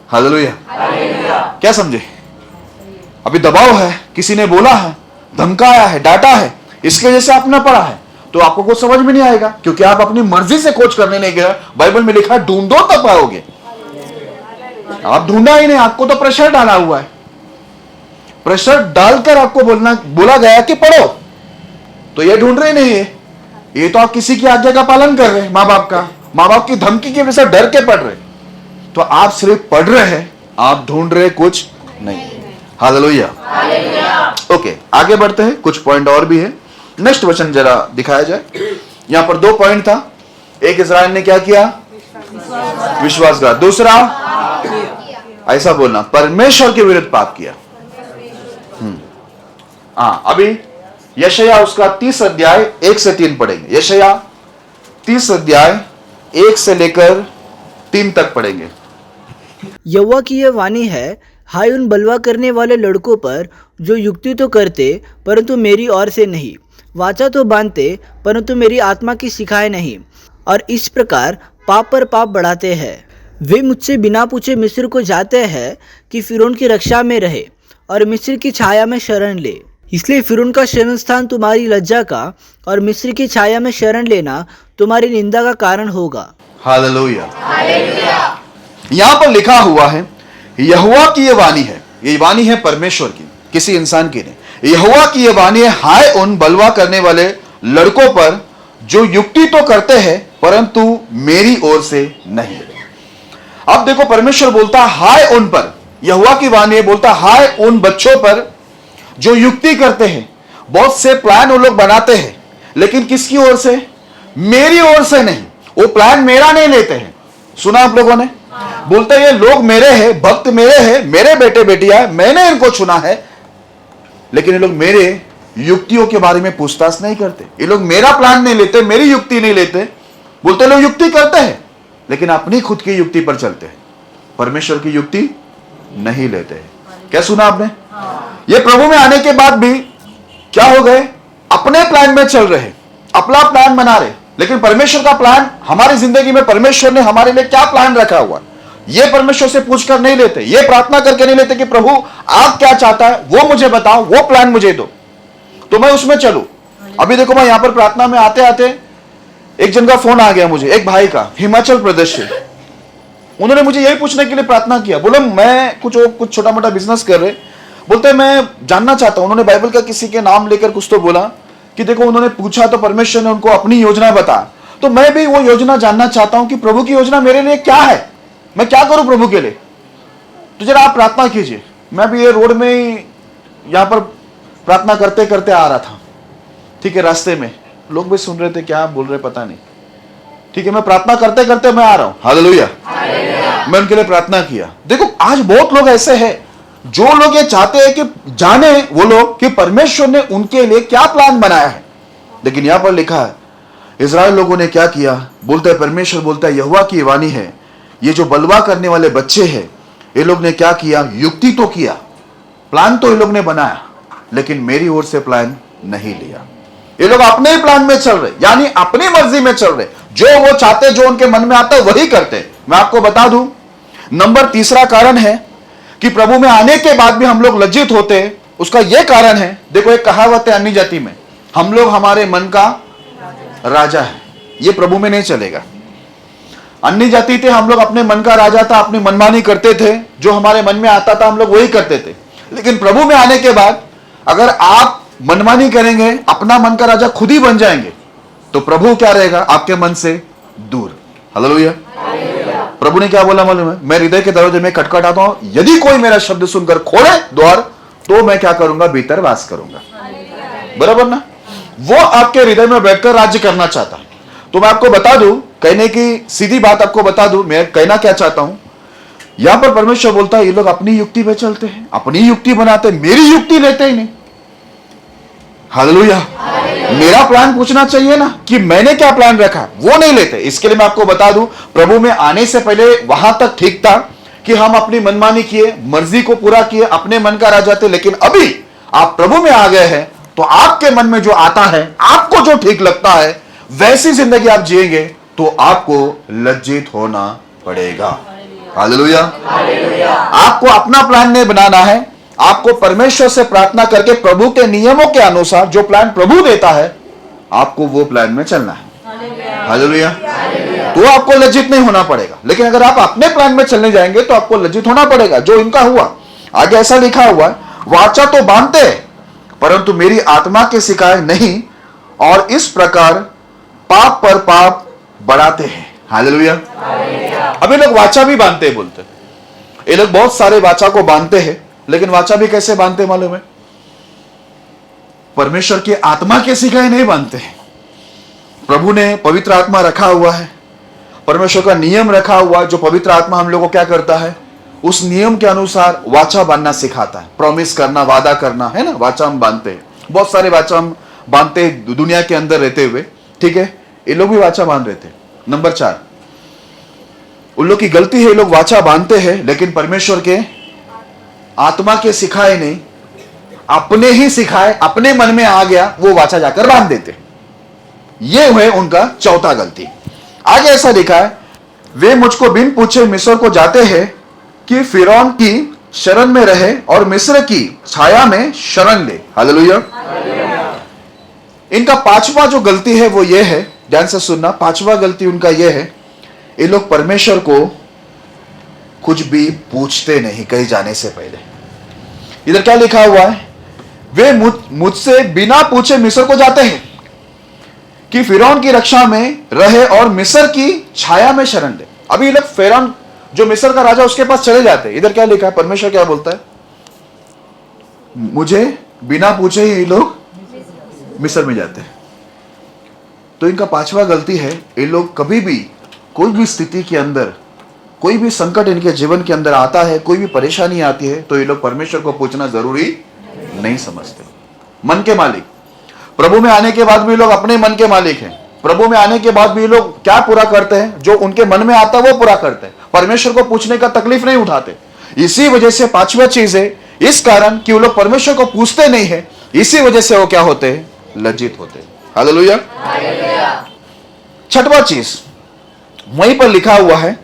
हालेलुया। क्या समझे, अभी दबाव है, किसी ने बोला है, धमकाया है, डांटा है, इसकी वजह से आपने पढ़ा है, तो आपको कुछ समझ में नहीं आएगा, क्योंकि आप अपनी मर्जी से खोज करने नहीं गए। बाइबल में लिखा है ढूंढो तब पाओगे। आप ढूंढा ही नहीं, आपको तो प्रेशर डाला हुआ है, प्रेशर डालकर आपको बोला गया कि पढ़ो, तो ये ढूंढ रहे नहीं है, ये तो आप किसी की आज्ञा का पालन कर रहे हैं, माँ बाप की धमकी की वजह से डर के पढ़ रहे। तो आप सिर्फ पढ़ रहे हैं, आप ढूंढ रहे कुछ नहीं। हालेलुया। ओके, आगे बढ़ते हैं, कुछ पॉइंट और भी है। नेक्स्ट वचन जरा दिखाया जाए। यहां पर 2 पॉइंट था, एक इस्राएल ने क्या किया, विश्वासघात, दूसरा ऐसा बोलना परमेश्वर के विरुद्ध पाप किया। अभी यशायाह उसका 30 अध्याय 1 से 3 पढ़ेंगे। यशायाह 30 अध्याय 1 से लेकर 3 तक पढ़ेंगे। यहोवा की यह वाणी है, हाय उन बलवा करने वाले लड़कों पर जो युक्ति तो करते परंतु मेरी ओर से नहीं, वाचा तो बांधते परंतु मेरी आत्मा की सिखाए नहीं, और इस प्रकार पाप पर पाप बढ़ाते हैं। वे मुझसे बिना पूछे मिस्र को जाते हैं कि फिरौन की रक्षा में रहे और मिस्र की छाया में शरण ले। इसलिए फिरौन का शरण स्थान तुम्हारी लज्जा का और मिस्र की छाया में शरण लेना तुम्हारी निंदा का कारण होगा। हालेलुया। यहां पर लिखा हुआ है यहोवा की यह वाणी है, ये वाणी है परमेश्वर की, किसी इंसान की नहीं। यहोवा की यह वाणी है, हाय उन बलवा करने वाले लड़कों पर जो युक्ति तो करते हैं परंतु मेरी ओर से नहीं। अब देखो, परमेश्वर बोलता हाय उन पर, यहोवा की वाणी बोलता हाय उन बच्चों पर जो युक्ति करते हैं। बहुत से प्लान वो लोग बनाते हैं, लेकिन किसकी ओर से, मेरी ओर से नहीं। वो प्लान मेरा नहीं लेते हैं। सुना आप लोगों ने, बोलते ये लोग मेरे हैं, भक्त मेरे हैं, मेरे बेटे बेटियां, मैंने इनको चुना है, लेकिन ये लोग मेरे युक्तियों के बारे में पूछताछ नहीं करते। ये लोग मेरा प्लान नहीं लेते, मेरी युक्ति नहीं लेते। बोलते लोग युक्ति करते हैं, लेकिन अपनी खुद की युक्ति पर चलते हैं, परमेश्वर की युक्ति नहीं लेते हैं। क्या सुना आपने? ये प्रभु में आने के बाद भी क्या हो गए, अपने प्लान में चल रहे, अपना प्लान बना रहे, लेकिन परमेश्वर का प्लान हमारी जिंदगी में, परमेश्वर ने हमारे लिए क्या प्लान रखा हुआ, ये परमेश्वर से पूछकर नहीं लेते, ये प्रार्थना करके नहीं लेते कि प्रभु आप क्या चाहता है वो मुझे बताओ, वो प्लान मुझे दो तो मैं उसमें चलूं। अभी देखो, मैं यहां पर प्रार्थना में आते आते एक जन का फोन आ गया मुझे, एक भाई का, हिमाचल प्रदेश से। उन्होंने मुझे यही पूछने के लिए प्रार्थना किया, बोले मैं कुछ छोटा मोटा बिजनेस कर रहे, बोलते हैं मैं जानना चाहता हूं, उन्होंने बाइबल का किसी के नाम लेकर कुछ तो बोला कि देखो उन्होंने पूछा तो परमेश्वर ने उनको अपनी योजना बताया। तो मैं भी वो योजना जानना चाहता हूं कि प्रभु की योजना मेरे लिए क्या है, मैं क्या करूं प्रभु के लिए। तो जरा आप प्रार्थना कीजिए। मैं भी ये रोड में ही यहां पर प्रार्थना करते करते आ रहा था, ठीक है, रास्ते में लोग भी सुन रहे थे, क्या बोल रहे पता नहीं, ठीक है, मैं प्रार्थना करते करते मैं आ रहा हूं। हालेलुया। मैं उनके लिए प्रार्थना किया। देखो आज बहुत लोग ऐसे हैं जो लोग ये चाहते हैं कि जाने वो लोग कि परमेश्वर ने उनके लिए क्या प्लान बनाया है, लेकिन यहां पर लिखा है इजराइल लोगों ने क्या किया। बोलते हैं परमेश्वर बोलता है यहोवा की वाणी है, ये जो बलवा करने वाले बच्चे हैं ये लोग ने क्या किया, युक्ति तो किया, प्लान तो ये लोग ने बनाया, लेकिन मेरी ओर से प्लान नहीं लिया। ये लोग अपने ही प्लान में चल रहे, यानी अपनी मर्जी में चल रहे, जो वो चाहते, जो उनके मन में आता है वही करते। मैं आपको बता दूं, नंबर तीसरा कारण है कि प्रभु में आने के बाद भी हम लोग लज्जित होते हैं। उसका यह कारण है, देखो एक कहावत है अन्य जाति में, हम लोग हमारे मन का राजा है। ये प्रभु में नहीं चलेगा। अन्य जाति थे, हम लोग अपने मन का राजा था, अपनी मनमानी करते थे, जो हमारे मन में आता था हम लोग वही करते थे। लेकिन प्रभु में आने के बाद अगर आप मनमानी करेंगे, अपना मन का राजा खुद ही बन जाएंगे, तो प्रभु क्या रहेगा, आपके मन से दूर। हालेलुया। प्रभु ने क्या बोला मालूम है, मैं हृदय के दरवाजे में खटखटाता हूं, यदि कोई मेरा शब्द सुनकर खोले द्वार तो मैं क्या करूंगा, भीतर वास करूंगा। बराबर ना। वो आपके हृदय में बैठकर राज्य करना चाहता है। तो मैं आपको बता दूं, कहने की सीधी बात आपको बता दूं, मैं कहना क्या चाहता हूं, यहां पर परमेश्वर बोलता है ये लोग अपनी युक्ति पे चलते हैं, अपनी युक्ति बनाते हैं, मेरी युक्ति लेते ही नहीं। हालेलुया। मेरा प्लान पूछना चाहिए ना कि मैंने क्या प्लान रखा, वो नहीं लेते। इसके लिए मैं आपको बता दूं, प्रभु में आने से पहले वहां तक ठीक था कि हम अपनी मनमानी किए, मर्जी को पूरा किए, अपने मन का राजा थे। लेकिन अभी आप प्रभु में आ गए हैं तो आपके मन में जो आता है, आपको जो ठीक लगता है, वैसी जिंदगी आप जिएंगे तो आपको लज्जित होना पड़ेगा। हालेलुया। आपको अपना प्लान नहीं बनाना है, आपको परमेश्वर से प्रार्थना करके प्रभु के नियमों के अनुसार जो प्लान प्रभु देता है, आपको वो प्लान में चलना है। हालेलुया। तो आपको लज्जित नहीं होना पड़ेगा। लेकिन अगर आप अपने प्लान में चलने जाएंगे तो आपको लज्जित होना पड़ेगा, जो इनका हुआ। आगे ऐसा लिखा हुआ है, वाचा तो बांधते हैं परंतु मेरी आत्मा के सिखाए नहीं, और इस प्रकार पाप पर पाप बढ़ाते हैं। हालेलुया। अभी लोग वाचा भी बांधते हैं, बोलते हैं ये लोग बहुत सारे वाचा को बांधते हैं, लेकिन वाचा भी कैसे बांधते मालूम है, परमेश्वर की आत्मा के सिखाए नहीं बांधते हैं। प्रभु ने पवित्र आत्मा रखा हुआ है, परमेश्वर का नियम रखा हुआ है, जो पवित्र आत्मा हम लोगों को क्या करता है, उस नियम के अनुसार वाचा बांधना सिखाता है। प्रॉमिस करना, वादा करना, है ना, वाचा हम बांधते हैं। बहुत सारे वाचा हम बांधते हैं दुनिया के अंदर रहते हुए, ठीक है, ये लोग भी वाचा बांध रहे थे। नंबर 4, उन लोग की गलती है, ये लोग वाचा बांधते हैं लेकिन परमेश्वर के आत्मा के सिखाए नहीं, अपने ही सिखाए, अपने मन में आ गया वो वाचा जाकर बांध देते। ये है उनका चौथा गलती। आगे ऐसा लिखा है, वे मुझको बिन पूछे मिस्र को जाते हैं कि फिरौन की शरण में रहे और मिस्र की छाया में शरण ले। हालेलुया। इनका पांचवा जो गलती है वो ये है, ध्यान से सुनना, पांचवा गलती उनका ये है, ये लोग परमेश्वर को कुछ भी पूछते नहीं कहीं जाने से पहले। इधर क्या लिखा हुआ है, वे मुझसे बिना पूछे मिस्र को जाते हैं कि फिरौन की रक्षा में रहे और मिस्र की छाया में शरण ले। अभी ये लोग फिरौन जो मिस्र का राजा उसके पास चले जाते हैं। इधर क्या लिखा है, परमेश्वर क्या बोलता है, मुझे बिना पूछे ही ये लोग मिस्र में जाते हैं। तो इनका पांचवा गलती है, ये लोग कभी भी कोई भी स्थिति के अंदर, कोई भी संकट इनके जीवन के अंदर आता है, कोई भी परेशानी आती है, तो ये लोग परमेश्वर को पूछना जरूरी नहीं समझते। मन के मालिक, प्रभु में आने के बाद भी लोग अपने मन के मालिक हैं। प्रभु में आने के बाद भी लोग क्या पूरा करते हैं, जो उनके मन में आता है वो पूरा करते हैं, परमेश्वर को पूछने का तकलीफ नहीं उठाते। इसी वजह से पांचवा चीज है, इस कारण कि वो लोग परमेश्वर को पूछते नहीं है, इसी वजह से वो क्या होते हैं, लज्जित होते हैं। हालेलुया। छठवां चीज वहीं पर लिखा हुआ है,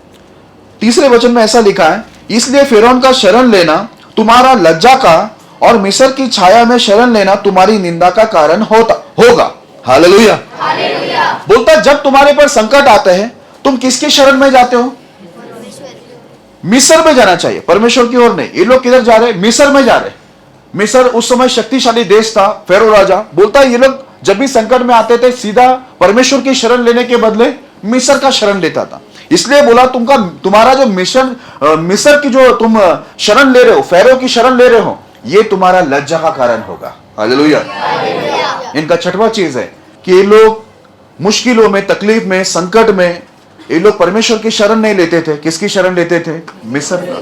तीसरे वचन में ऐसा लिखा है, इसलिए फिरौन का शरण लेना तुम्हारा लज्जा का और मिस्र की छाया में शरण लेना तुम्हारी निंदा का कारण होगा। हालेलुया। बोलता जब तुम्हारे पर संकट आते हैं तुम किसकी शरण में जाते हो, मिस्र में जाना चाहिए, परमेश्वर की ओर नहीं। ये लोग किधर जा रहे हैं, मिस्र में जा रहे हैं। मिस्र उस समय शक्तिशाली देश था। फेरो राजा बोलता है ये लोग जब भी संकट में आते थे सीधा परमेश्वर की शरण लेने के बदले मिस्र का शरण लेता था। इसलिए बोला तुम्हारा जो मिस्र की जो तुम शरण ले रहे हो, फेरो की शरण ले रहे हो, ये तुम्हारा लज्जा का कारण होगा। हालेलुया। इनका छठवां चीज है कि ये लोग मुश्किलों में, तकलीफ में, संकट में ये लोग परमेश्वर की शरण नहीं लेते थे। किसकी शरण लेते थे? मिस्र का।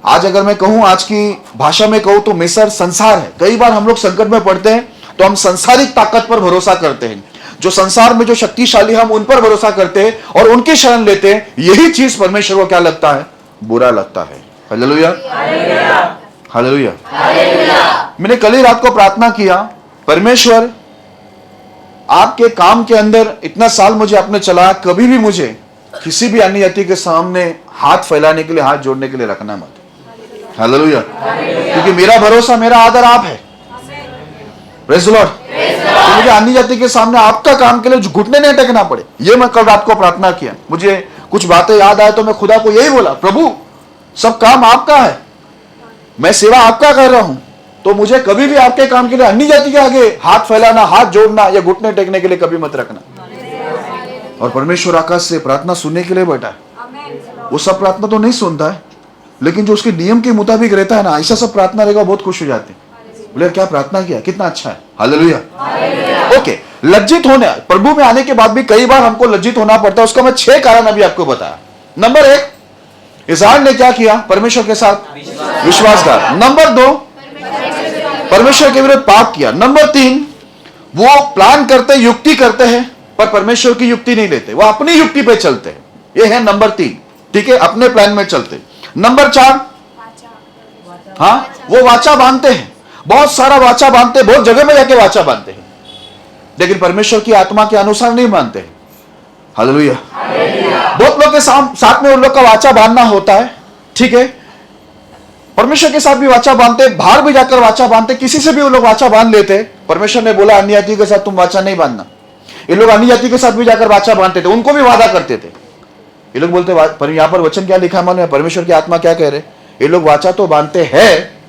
आज अगर मैं कहूं, आज की भाषा में कहूं तो मिस्र संसार है। कई बार हम लोग संकट में पड़ते हैं तो हम सांसारिक ताकत पर भरोसा करते हैं, जो संसार में जो शक्तिशाली हम उन पर भरोसा करते हैं और उनकी शरण लेते हैं। यही चीज परमेश्वर को क्या लगता है? बुरा लगता है। Hallelujah, hallelujah. मैंने कल ही रात को प्रार्थना किया, परमेश्वर आपके काम के अंदर इतना साल मुझे आपने चलाया, कभी भी मुझे किसी भी अन्य जाति के सामने हाथ फैलाने के लिए, हाथ जोड़ने के लिए रखना मत। हालेलुया। क्योंकि मेरा भरोसा, मेरा आदर आप है। Praise the Lord. तो मुझे अन्य जाति के सामने आपका काम के लिए घुटने नहीं टेकना पड़े, ये मैं कल रात को प्रार्थना किया। मुझे कुछ बातें याद आए तो मैं खुदा को यही बोला, प्रभु सब काम आपका है, मैं सेवा आपका कर रहा हूं, तो मुझे कभी भी आपके काम के लिए अन्य जाति के आगे हाथ फैलाना, हाथ जोड़ना या घुटने टेकने के लिए कभी मत रखना। और परमेश्वर आकाश से प्रार्थना सुनने के लिए बैठा है। वो सब प्रार्थना तो नहीं सुनता है, लेकिन जो उसके नियम के मुताबिक रहता है ना, ऐसा सब प्रार्थना रहेगा, बहुत खुश हो जाते हैं। बोले क्या प्रार्थना किया, कितना अच्छा है। हालेलुया। ओके, लज्जित होने, प्रभु में आने के बाद भी कई बार हमको लज्जित होना पड़ता है। उसका मैं 6 कारण अभी आपको बताया। नंबर 1, इस्राएल ने क्या किया? परमेश्वर के साथ विश्वासघात। नंबर 2, परमेश्वर के विरुद्ध पाप किया। नंबर 3, वो प्लान करते, युक्ति करते हैं, पर परमेश्वर की युक्ति नहीं लेते, वो अपनी युक्ति पे चलते हैं। ये है नंबर 3, ठीक है, अपने प्लान में चलते। नंबर 4, हाँ, वो वाचा बांधते हैं, बहुत सारा वाचा बांधते हैं, बहुत जगह में जाके वाचा बांधते हैं, लेकिन परमेश्वर की आत्मा के अनुसार नहीं बांधते हैं। हालेलुया। बहुत लोग के साथ में उन लोग का वाचा बांधना होता है, ठीक है, परमेश्वर के साथ भी वाचा बांधते, बाहर भी जाकर वाचा बांधते, किसी से भी वो लोग वाचा बांध लेते। परमेश्वर ने बोला अन्य जाति के साथ तुम वाचा नहीं बांधना। ये लोग अन्य जाति के साथ भी जाकर वाचा बांधते थे, उनको भी वादा करते थे। ये लोग बोलते, पर यहां पर वचन क्या लिखा है मालूम है? परमेश्वर की आत्मा क्या कह रहे? ये लोग वाचा तो बांधते हैं,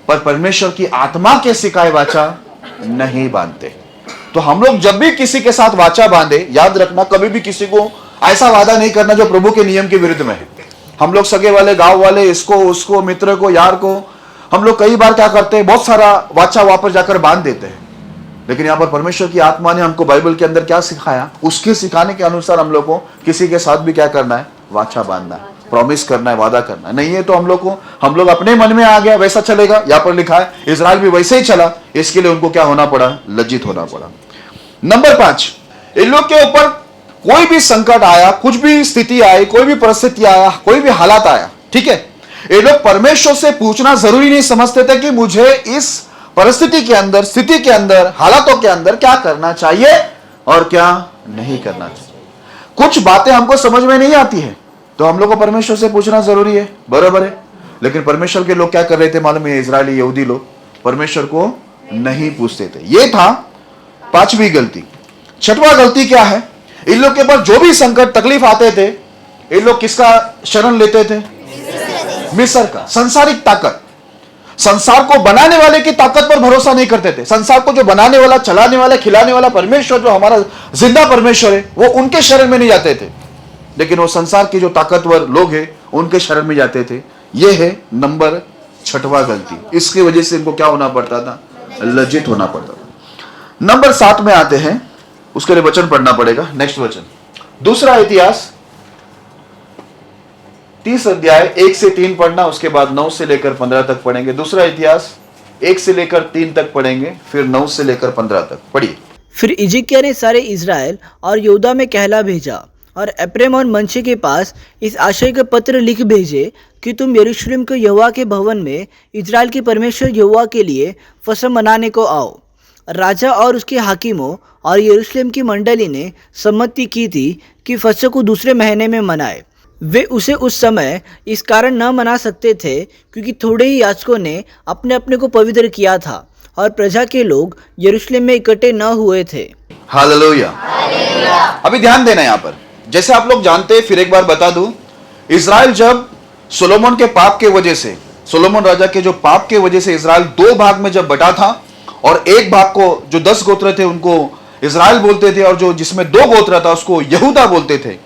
पर परमेश्वर की आत्मा के सिखाए वाचा नहीं बांधते। तो हम लोग जब भी किसी के साथ वाचा बांधे, याद रखना कभी भी किसी को ऐसा वादा नहीं करना जो प्रभु के नियम के विरुद्ध में है। हम लोग सगे वाले, गांव वाले, इसको उसको, मित्र को, यार को, हम लोग कई बार क्या करते हैं, बहुत सारा वाचा वापस जाकर बांध देते हैं। लेकिन यहाँ पर परमेश्वर की आत्मा ने हमको बाइबल के अंदर क्या सिखाया, उसके सिखाने के अनुसार हम लोग को किसी के साथ भी क्या करना है? वाचा बांधना है, प्रॉमिस करना है, वादा करना है। नहीं है तो हम लोग अपने मन में आ गया वैसा चलेगा। यहाँ पर लिखा है इजराइल भी वैसे ही चला, इसके लिए उनको क्या होना पड़ा? लज्जित होना पड़ा। नंबर 5, इन लोग के ऊपर कोई भी संकट आया, कुछ भी स्थिति आई, कोई भी परिस्थिति आया, कोई भी हालात आया, ठीक है, ये लोग परमेश्वर से पूछना जरूरी नहीं समझते थे कि मुझे इस परिस्थिति के अंदर, स्थिति के अंदर, हालातों के अंदर क्या करना चाहिए और क्या नहीं करना चाहिए। कुछ बातें हमको समझ में नहीं आती है तो हम लोग को परमेश्वर से पूछना जरूरी है, बराबर है। लेकिन परमेश्वर के लोग क्या कर रहे थे मालूम है? इजरायली यहूदी लोग परमेश्वर को नहीं पूछते थे। ये था 5वीं गलती। 6वां गलती क्या है? इन लोग के पास जो भी संकट, तकलीफ आते थे, इन लोग किसका शरण लेते थे? मिस्र का। संसारिक ताकत, संसार को बनाने वाले की ताकत पर भरोसा नहीं करते थे। संसार को जो बनाने वाला, चलाने वाला, खिलाने वाला परमेश्वर, जो हमारा जिंदा परमेश्वर है, वो उनके शरण में नहीं जाते थे, लेकिन वो संसार के जो ताकतवर लोग हैं उनके शरण में जाते थे। ये है नंबर 6वां गलती। इसकी वजह से इनको क्या होना पड़ता था? लज्जित होना पड़ता था। नंबर 7 में आते हैं, उसके लिए वचन पढ़ना पड़ेगा। नेक्स्ट वचन, दूसरा इतिहास 30 अध्याय 1 से 3 पढ़ना, उसके बाद 9 से लेकर 15 तक पढ़ेंगे। दूसरा इतिहास 1 से लेकर 3 तक पढ़ेंगे, फिर 9 से लेकर 15 तक पढ़िए। फिर हिजकिय्याह ने सारे इज़राइल और यहूदा में कहला भेजा और एप्रैम और मनश्शे के पास इस आशय के पत्र लिख भेजे कि तुम यरूशलेम के यहोवा के भवन में इज़राइल के परमेश्वर यहोवा के लिए फसह मनाने को आओ। राजा और उसके हाकिमों और यरूशलेम की मंडली ने सम्मति की थी कि फसह को दूसरे महीने में मनाए। वे उसे उस समय इस कारण न मना सकते थे क्योंकि थोड़े ही याजकों ने अपने अपने को पवित्र किया था और प्रजा के लोग यरूशलेम में इकट्ठे न हुए थे। हालेलुया। अभी ध्यान देना यहाँ पर, जैसे आप लोग जानते हैं, फिर एक बार बता दूं, इजराइल जब सोलोमन के पाप के वजह से सोलोमन राजा के जो पाप के वजह से इजराइल दो भाग में जब बटा था, और एक भाग को जो 10 गोत्र थे उनको इजराइल बोलते थे, और जो जिसमें 2 गोत्र था उसको यहूदा बोलते थे।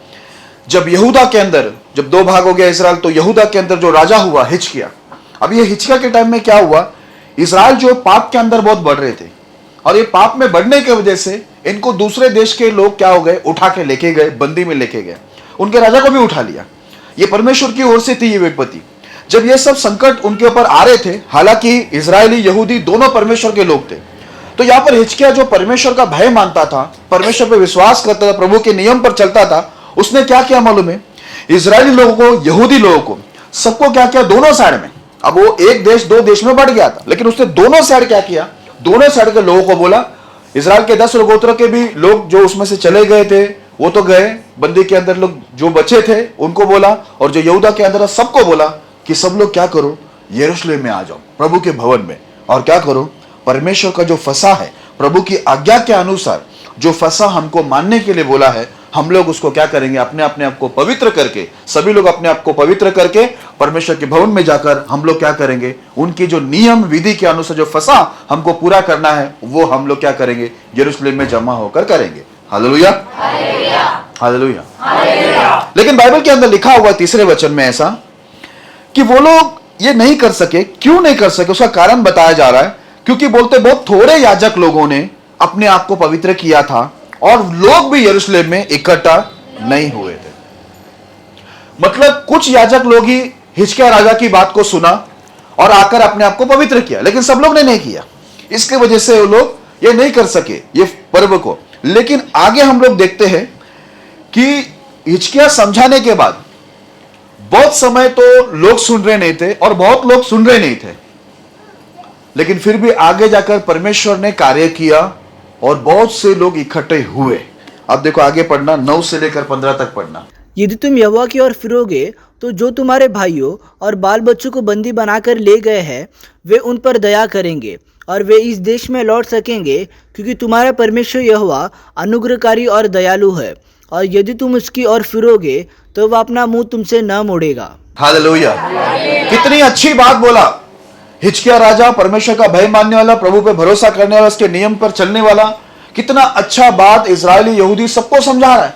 जब यहूदा के अंदर जब 2 भाग हो गया इजराइल, तो यहूदा के अंदर जो राजा हुआ हिजकिय्याह। अब ये हिजकिय्याह के टाइम में क्या हुआ, इजराइल जो पाप के अंदर बहुत बढ़ रहे थे, और ये पाप में बढ़ने की वजह से इनको दूसरे देश के लोग क्या हो गए, उठा के लेके गए, बंदी में लेके गए, उनके राजा को भी उठा लिया। ये परमेश्वर की ओर से थी ये विपत्ति। जब ये सब संकट उनके ऊपर आ रहे थे, हालांकि इजरायली यहूदी दोनों परमेश्वर के लोग थे, तो यहां पर हिजकिय्याह जो परमेश्वर का भय मानता था, परमेश्वर पर विश्वास करता था, प्रभु के नियम पर चलता था, उसने क्या किया मालूम है, इजरायली लोगों को, यहूदी लोगों को, सबको क्या किया, दोनों साइड में। अब वो एक देश 2 देश में बढ़ गया था, लेकिन उसने दोनों साइड क्या किया, दोनों साइड के लोगों को बोला, इजराइल के 10 गोत्र के भी लोग जो उसमें से चले गए थे वो तो गए, बंदी के अंदर लोग जो बचे थे उनको बोला, और जो यहूदा के अंदर सबको बोला कि सब लोग क्या करो, यरूशलेम में आ जाओ, प्रभु के भवन में, और क्या करो, परमेश्वर का जो फसा है, प्रभु की आज्ञा के अनुसार जो फसा हमको मानने के लिए बोला है, हम लोग उसको क्या करेंगे, अपने आप को पवित्र करके, सभी लोग अपने आप को पवित्र करके परमेश्वर के भवन में जाकर हम लोग क्या करेंगे, उनकी जो नियम विधि के अनुसार जो फसा हमको पूरा करना है, वो हम लोग क्या करेंगे, यरूशलेम में जमा होकर करेंगे। Hallelujah, hallelujah. लेकिन बाइबल के अंदर लिखा हुआ 3 वचन में ऐसा कि वो लोग ये नहीं कर सके। क्यों नहीं कर सके, उसका कारण बताया जा रहा है, क्योंकि बोलते बहुत थोड़े याजक लोगों ने अपने आप को पवित्र किया था, और लोग भी यरूशलेम में इकट्ठा नहीं हुए थे। मतलब कुछ याजक लोग ही हिजकिय्याह राजा की बात को सुना और आकर अपने आप को पवित्र किया, लेकिन सब लोग ने नहीं किया। इसके वजह से वो लोग ये नहीं कर सके ये पर्व को। लेकिन आगे हम लोग देखते हैं कि हिजकिय्याह समझाने के बाद बहुत समय तो लोग सुन रहे नहीं थे, और बहुत लोग सुन रहे नहीं थे, लेकिन फिर भी आगे जाकर परमेश्वर ने कार्य किया और बहुत से लोग इकट्ठे हुए। अब देखो आगे पढ़ना, 9 से लेकर 15 तक पढ़ना। यदि तुम यहोवा की ओर फिरोगे तो जो तुम्हारे भाइयों और बाल बच्चों को बंदी बनाकर ले गए हैं वे उन पर दया करेंगे और वे इस देश में लौट सकेंगे, क्योंकि तुम्हारा परमेश्वर यहोवा अनुग्रहकारी और दयालु है, और यदि तुम उसकी ओर फिरोगे तो वह अपना मुंह तुमसे न मोड़ेगा। हालेलुया, कितनी अच्छी बात बोला। हिजकिय्याह राजा परमेश्वर का भय मानने वाला, प्रभु पे भरोसा करने वाला, उसके नियम पर चलने वाला, कितना अच्छा बात इजरायली यहूदी सबको समझा रहा है।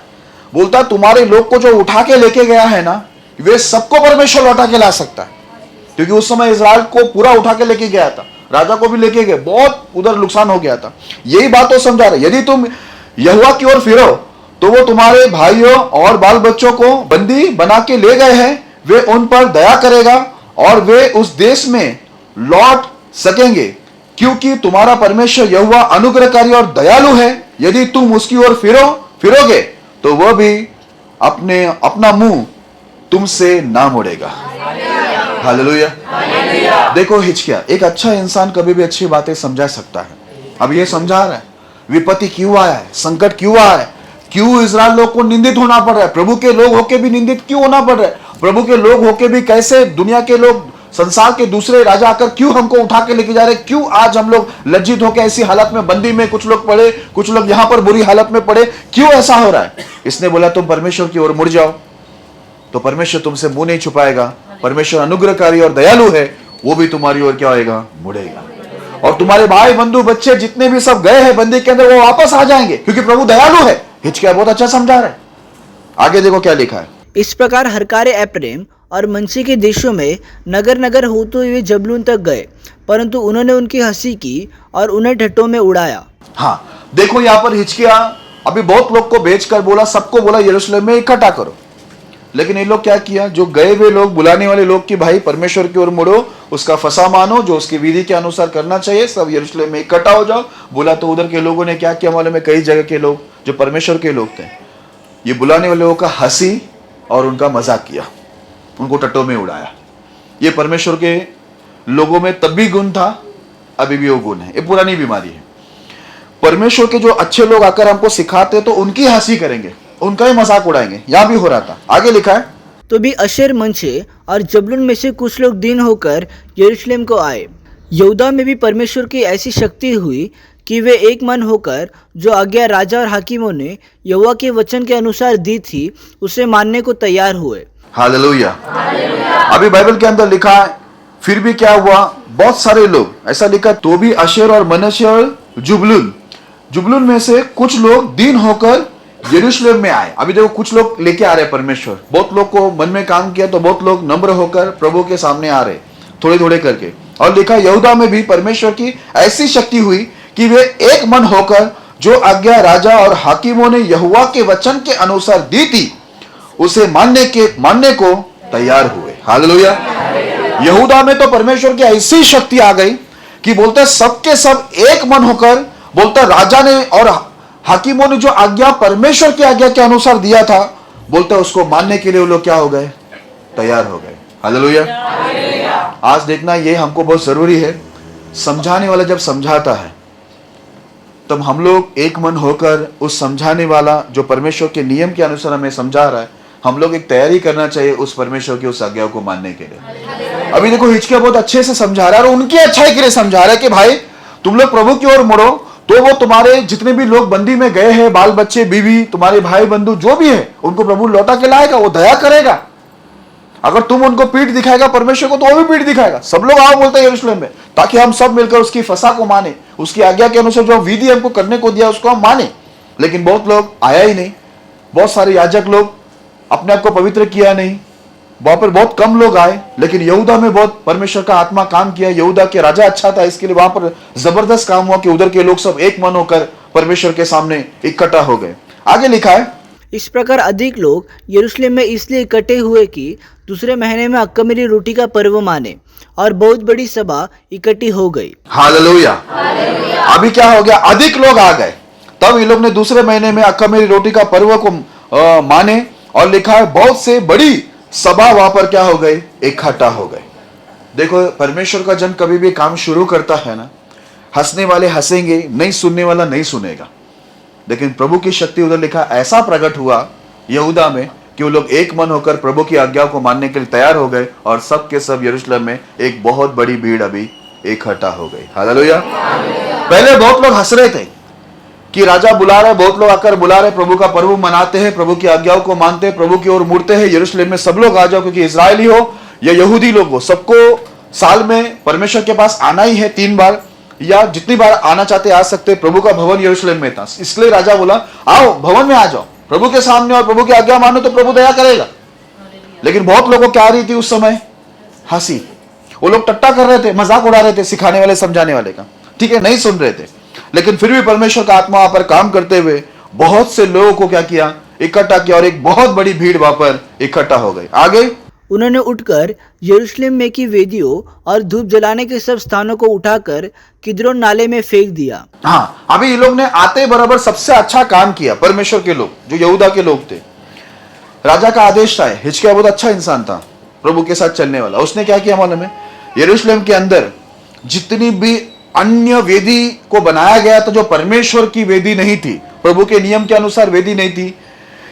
बोलता तुम्हारे लोग को जो उठा के लेके गया है ना, वे सबको परमेश्वर लौटा के ला सकता है, क्योंकि उस समय इजराइल को पूरा उठा के लेके गया था, राजा को भी लेके गए, बहुत उधर नुकसान हो गया था। यही बात तो समझा रहे, यदि तुम यहोवा की ओर फिरो तो वो तुम्हारे भाइयों और बाल बच्चों को बंदी बना के ले गए हैं, वे उन पर दया करेगा और वे उस देश में लौट सकेंगे, क्योंकि तुम्हारा परमेश्वर यहोवा अनुग्रहकारी और दयालु है। यदि तुम उसकी ओर फिरोगे तो वह भी अपना मुंह तुमसे ना मोड़ेगा। हालेलुया। देखो हिजकिय्याह एक अच्छा इंसान कभी भी अच्छी बातें समझा सकता है। अब ये समझा रहा है विपत्ति क्यों आया है, संकट क्यों आया है, क्यों इजराइल लोग को निंदित होना पड़ रहा है, प्रभु के लोग होके भी निंदित क्यों होना पड़ रहा है, प्रभु के लोग होके भी कैसे दुनिया के लोग, संसार के दूसरे राजा आकर क्यों हमको उठा के लेके जा रहे, क्यों आज हम लोग लज्जित होकर ऐसी हालत में बंदी में कुछ लोग पड़े, कुछ लोग यहां पर बुरी हालत में पड़े, क्यों ऐसा हो रहा है। इसने बोला तुम परमेश्वर की ओर मुड़ जाओ तो परमेश्वर तुमसे मुंह नहीं छुपाएगा। परमेश्वर अनुग्रहकारी और दयालु है, वो भी तुम्हारी ओर क्या होएगा, मुड़ेगा, और तुम्हारे भाई बंधु बच्चे जितने भी सब गए हैं बंदी के अंदर वो वापस आ जाएंगे, क्योंकि प्रभु दयालु है। हिजकिय्याह बहुत अच्छा समझा रहा है। आगे देखो क्या लिखा है। इस प्रकार हरकारे एप्रैम और मनसी के देशों में नगर नगर होते हुए जबूलून तक गए, परंतु उन्होंने उनकी हंसी की और उन्हें ठट्ठों में उड़ाया। हाँ देखो यहाँ पर हिजकिय्याह अभी बहुत लोग को बेचकर बोला, सबको बोला यरूशलेम में इकट्ठा करो, लेकिन ये लोग क्या किया, जो गए हुए लोग, बुलाने वाले लोग कि भाई परमेश्वर की ओर मुड़ो, उसका फसा मानो, जो उसकी विधि के अनुसार करना चाहिए, सब यरूशलेम में इकट्ठा हो जाओ। बोला तो उधर के लोगों ने क्या किया मालूम है, कई जगह के लोग जो परमेश्वर के लोग थे, ये बुलाने वाले लोगों का हंसी और उनका मजाक किया, उनको टट्टों में उड़ाया। ये परमेश्वर के लोगों में तब भी गुण था, अभी भी वो गुण है, ये पुरानी बीमारी है। परमेश्वर के जो अच्छे लोग आकर हमको सिखाते तो उनकी हंसी करेंगे, उनका ही मजाक उड़ाएंगे। यहां भी हो रहा था। आगे लिखा है, तो भी अशेर, मनशे और जबूलून में से कुछ लोग दिन होकर यरूशलेम को आए। यहूदा में भी परमेश्वर की ऐसी शक्ति हुई कि वे एक मन होकर जो आज्ञा राजा और हाकिमों ने यहोवा के वचन के अनुसार दी थी उसे मानने को तैयार हुए। हालेलुया। अभी बाइबल के अंदर लिखा है फिर भी क्या हुआ, बहुत सारे लोग, ऐसा लिखा, तो भी अशेर और मनश्शे और जुबलून में से कुछ लोग दीन होकर यरूशलेम में आए। अभी देखो कुछ लोग लेके आ रहे परमेश्वर, बहुत लोग को मन में काम किया तो बहुत लोग नम्र होकर प्रभु के सामने आ रहे थोड़े थोड़े करके। और लिखा यहूदा में भी परमेश्वर की ऐसी शक्ति हुई कि वे एक मन होकर जो आज्ञा राजा और हाकिमों ने यहोवा के वचन के अनुसार दी थी उसे मानने को तैयार हुए। हालेलुया। यहूदा में तो परमेश्वर की ऐसी शक्ति आ गई कि बोलते सबके सब एक मन होकर, बोलते राजा ने और हाकिमों ने जो आज्ञा परमेश्वर की आज्ञा के अनुसार दिया था, बोलते उसको मानने के लिए वो लोग क्या हो गए, तैयार हो गए। हालेलुया। आज देखना ये हमको बहुत जरूरी है, समझाने वाला जब समझाता है तब हम लोग एक मन होकर उस समझाने वाला जो परमेश्वर के नियम के अनुसार हमें समझा रहा है, हम लोग एक तैयारी करना चाहिए उस परमेश्वर की उस आज्ञा को मानने के लिए। अभी देखो हिचकिया बहुत अच्छे से समझा रहा है और उनकी अच्छाई के लिए समझा रहा है कि भाई तुम लोग प्रभु की ओर मुड़ो, तो वो तुम्हारे जितने भी लोग बंदी में गए हैं, बाल बच्चे, बीवी, तुम्हारे भाई बंधु जो भी है, उनको प्रभु लौटा के लाएगा, वो दया करेगा। अगर तुम उनको पीठ दिखाएगा परमेश्वर को, तो वो भी पीठ दिखाएगा। सब लोग आओ बोलते हैं यरूशलेम में, ताकि हम सब मिलकर उसकी फसा को माने, उसकी आज्ञा के अनुसार जो विधि हमको करने को दिया उसको हम माने। लेकिन बहुत लोग आया ही नहीं, बहुत सारे याजक लोग अपने आप को पवित्र किया नहीं, वहां पर बहुत कम लोग आए। लेकिन यहूदा में बहुत परमेश्वर का आत्मा काम किया, यहूदा के राजा अच्छा था, इसके लिए वहां पर जबरदस्त काम हुआ कि उधर के लोग सब एक मन होकर परमेश्वर के सामने इकट्ठा हो गए। आगे लिखा है, इस प्रकार अधिक लोग यरूशलेम में इसलिए इकट्ठे हुए कि दूसरे महीने में अख़मीरी रोटी का पर्व माने, और बहुत बड़ी सभा इकट्ठी हो गई। हालेलुया। अभी क्या हो गया, अधिक लोग आ गए, तब ये लोग ने दूसरे महीने में अख़मीरी रोटी का पर्व को माने, और लिखा है बहुत से बड़ी सभा वहां पर क्या हो गई, इकट्ठा हो गए। देखो परमेश्वर का जन कभी भी काम शुरू करता है ना, हंसने वाले हंसेंगे, नहीं सुनने वाला नहीं सुनेगा। लेकिन प्रभु की शक्ति उधर लिखा ऐसा प्रकट हुआ यहूदा में कि वो लोग एक मन होकर प्रभु की आज्ञा को मानने के लिए तैयार हो गए, और सब के सब यरूशलेम में एक बहुत बड़ी भीड़ अभी इकट्ठा हो गई। हालेलुया। पहले बहुत लोग हंस रहे थे कि राजा बुला रहे, बहुत लोग आकर बुला रहे, प्रभु का पर्व मनाते हैं, प्रभु की आज्ञाओं को मानते हैं, प्रभु की ओर मुड़ते हैं, यरूशलेम में सब लोग आ जाओ, क्योंकि इजरायली हो या यहूदी लोग हो, सबको साल में परमेश्वर के पास आना ही है 3 बार, या जितनी बार आना चाहते आ सकते। प्रभु का भवन यरूशलेम में था, इसलिए राजा बोला आओ भवन में आ जाओ प्रभु के सामने, और प्रभु की आज्ञा मानो तो प्रभु दया करेगा। लेकिन बहुत लोगों को क्या आ रही थी उस समय, हंसी। वो लोग टट्टा कर रहे थे, मजाक उड़ा रहे थे सिखाने वाले समझाने वाले का, ठीक है, नहीं सुन रहे थे। लेकिन फिर भी परमेश्वर का आत्मा वहां पर काम करते हुए बहुत से लोगों को क्या किया, इकट्ठा किया, और एक बहुत बड़ी भीड़ वहां पर इकट्ठा हो गई। आगे उन्होंने उठकर यरूशलेम में की वेदियों और धूप जलाने के सब स्थानों को उठाकर किद्रोन नाले में फेंक दिया। हाँ, अभी ये लोग ने आते बराबर सबसे अच्छा काम किया, परमेश्वर के लोग जो यहूदा के लोग थे। राजा का आदेश था, हिजकिय्याह बहुत अच्छा इंसान था, प्रभु के साथ चलने वाला। उसने क्या किया मालूम है, यरूशलेम के अंदर जितनी भी अन्य वेदी को बनाया गया था, जो परमेश्वर की वेदी नहीं थी, प्रभु के नियम के अनुसार वेदी नहीं थी,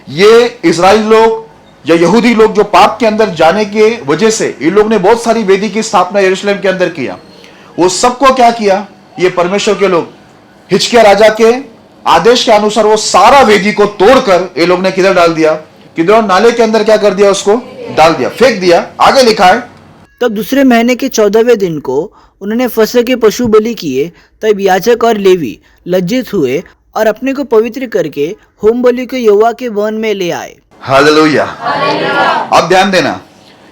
ये इजराइल लोग या यहूदी लोग जो पाप के अंदर जाने के वजह से इन लोग ने बहुत सारी वेदी की स्थापना यरूशलेम के अंदर किया। वो सबको क्या किया, ये परमेश्वर के लोग हिजकिय्याह राजा के आदेश के अनुसार वो सारा वेदी को तोड़कर ये लोग ने किधर डाल दिया, किधर नाले के अंदर क्या कर दिया, उसको डाल दिया, फेंक दिया। आगे लिखा है, तब दूसरे महीने के 14वें दिन को उन्होंने फसह के पशु बलि किए। तब याजक और लेवी लज्जित हुए और अपने को पवित्र करके होम बलि को यहोवा के भवन में ले आए। हालेलुया। अब ध्यान देना,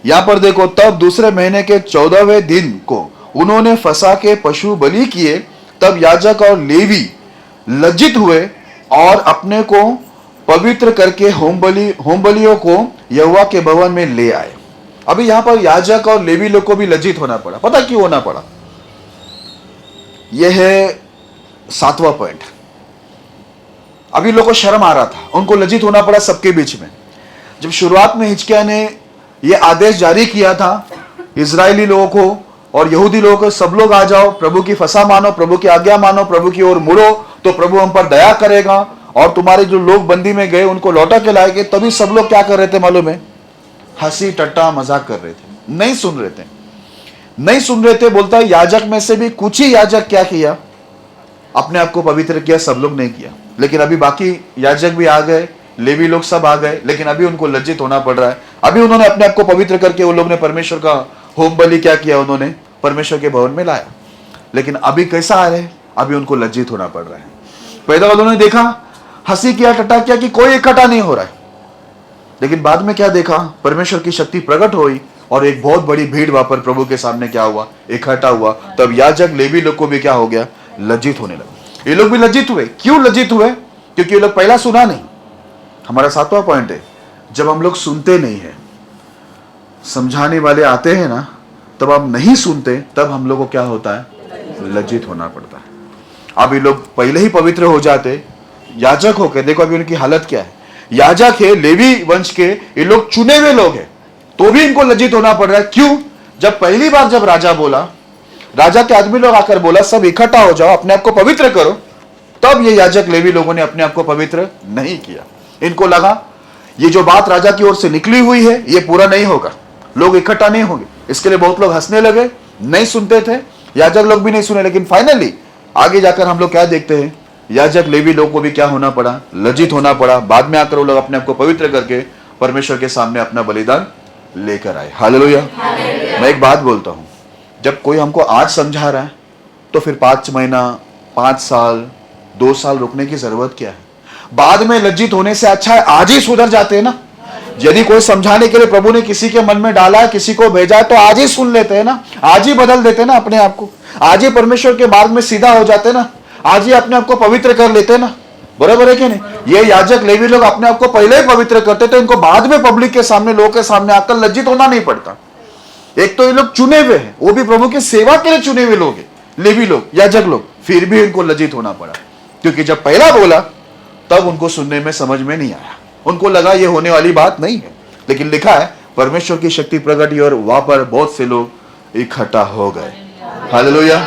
यहां पर देखो, तब दूसरे महीने के 14वें दिन को उन्होंने फसह के पशु बलि किए। तब याजक और लेवी लज्जित हुए और अपने को पवित्र करके होम बलियों को यहोवा के भवन में ले आए। अभी यहां पर याजक और लेवी लोग को भी लज्जित होना पड़ा। पता क्यों होना पड़ा? यह है 7वां पॉइंट। अभी लोगों को शर्म आ रहा था, उनको लज्जित होना पड़ा सबके बीच में। जब शुरुआत में हिजकिय्याह ने यह आदेश जारी किया था इजरायली लोगों को और यहूदी लोगों को, सब लोग आ जाओ, प्रभु की फसह मानो, प्रभु की आज्ञा मानो, प्रभु की ओर मुड़ो, तो प्रभु हम पर दया करेगा और तुम्हारे जो लोग बंदी में गए उनको लौटा के लाएंगे। तभी सब लोग क्या कर रहे थे मालूम है? हंसी टट्टा मजाक कर रहे थे, नहीं सुन रहे थे। बोलता है याजक में से भी कुछ ही याजक क्या किया, अपने आप को पवित्र किया, सब लोग नहीं किया। लेकिन अभी बाकी याजक भी आ गए, लेवी लोग सब आ गए, लेकिन अभी उनको लज्जित होना पड़ रहा है। अभी उन्होंने अपने आप को पवित्र करके उन लोग ने परमेश्वर का होम बलि क्या किया उन्होंने, परमेश्वर के भवन में लाया। लेकिन अभी कैसा आ रहे हैं, अभी उनको लज्जित होना पड़ रहा है। पैदा उन्होंने देखा, हंसी किया, टटा किया कि कोई इकट्ठा नहीं हो रहा है। लेकिन बाद में क्या देखा, परमेश्वर की शक्ति प्रकट हुई और एक बहुत बड़ी भीड़ वहां पर प्रभु के सामने क्या हुआ, इकट्ठा हुआ। तब याजक लेवी लोग को भी क्या हो गया, लज्जित होने लगा। ये लोग भी लज्जित हुए। क्यों लज्जित हुए? क्योंकि ये लोग पहला सुना नहीं। हमारा 7वां पॉइंट है, जब हम लोग सुनते नहीं है, समझाने वाले आते हैं ना, तब आप नहीं सुनते, तब हम लोग को क्या होता है, लज्जित होना पड़ता है। अब ये लोग पहले ही पवित्र हो जाते, याजक होकर, देखो अभी उनकी हालत क्या है। याजक है, लेवी वंश के, ये लोग चुने हुए लोग हैं, तो भी इनको लज्जित होना पड़ रहा है। क्यों? जब पहली बार जब राजा बोला, राजा के आदमी लोग आकर बोला सब इकट्ठा हो जाओ, अपने आप को पवित्र करो, तब ये याजक लेवी लोगों ने अपने आप को पवित्र नहीं किया। इनको लगा ये जो बात राजा की ओर से निकली हुई है ये पूरा नहीं होगा, लोग इकट्ठा नहीं होंगे। इसके लिए बहुत लोग हंसने लगे, नहीं सुनते थे, याजक लोग भी नहीं सुने। लेकिन फाइनली आगे जाकर हम लोग क्या देखते हैं, याजक लेवी लोग को भी क्या होना पड़ा, लज्जित होना पड़ा। बाद में आकर वो लोग अपने आप को पवित्र करके परमेश्वर के सामने अपना बलिदान लेकर आए। हालेलुया। मैं एक बात बोलता हूं, जब कोई हमको आज समझा रहा है तो फिर 5 महीना, 5 साल, 2 साल रुकने की जरूरत क्या है? बाद में लज्जित होने से अच्छा है आज ही सुधर जाते हैं ना। यदि कोई समझाने के लिए प्रभु ने किसी के मन में डाला है, किसी को भेजा है, तो आज ही सुन लेते हैं ना, आज ही बदल देते हैं ना अपने आप को, आज ही परमेश्वर के मार्ग में सीधा हो जाते हैं ना, आज ही अपने आप को पवित्र कर लेते हैं ना। बराबर है कि नहीं? ये याजक लेवी लोग अपने आप को पहले ही पवित्र करते थे, इनको बाद में पब्लिक के सामने, लोगों के सामने आकर लज्जित होना नहीं पड़ता। एक तो ये लोग चुने हुए हैं, वो भी प्रभु की सेवा के लिए चुने हुए लोग हैं, लेवी लोग, याजक लोग, फिर भी इनको लज्जित होना पड़ा। क्योंकि जब पहला बोला तब उनको सुनने में समझ में नहीं आया, उनको लगा ये होने वाली बात नहीं है। लेकिन लिखा है परमेश्वर की शक्ति प्रकट हुई और वहां पर बहुत से लोग इकट्ठा हो गए। हालेलुया।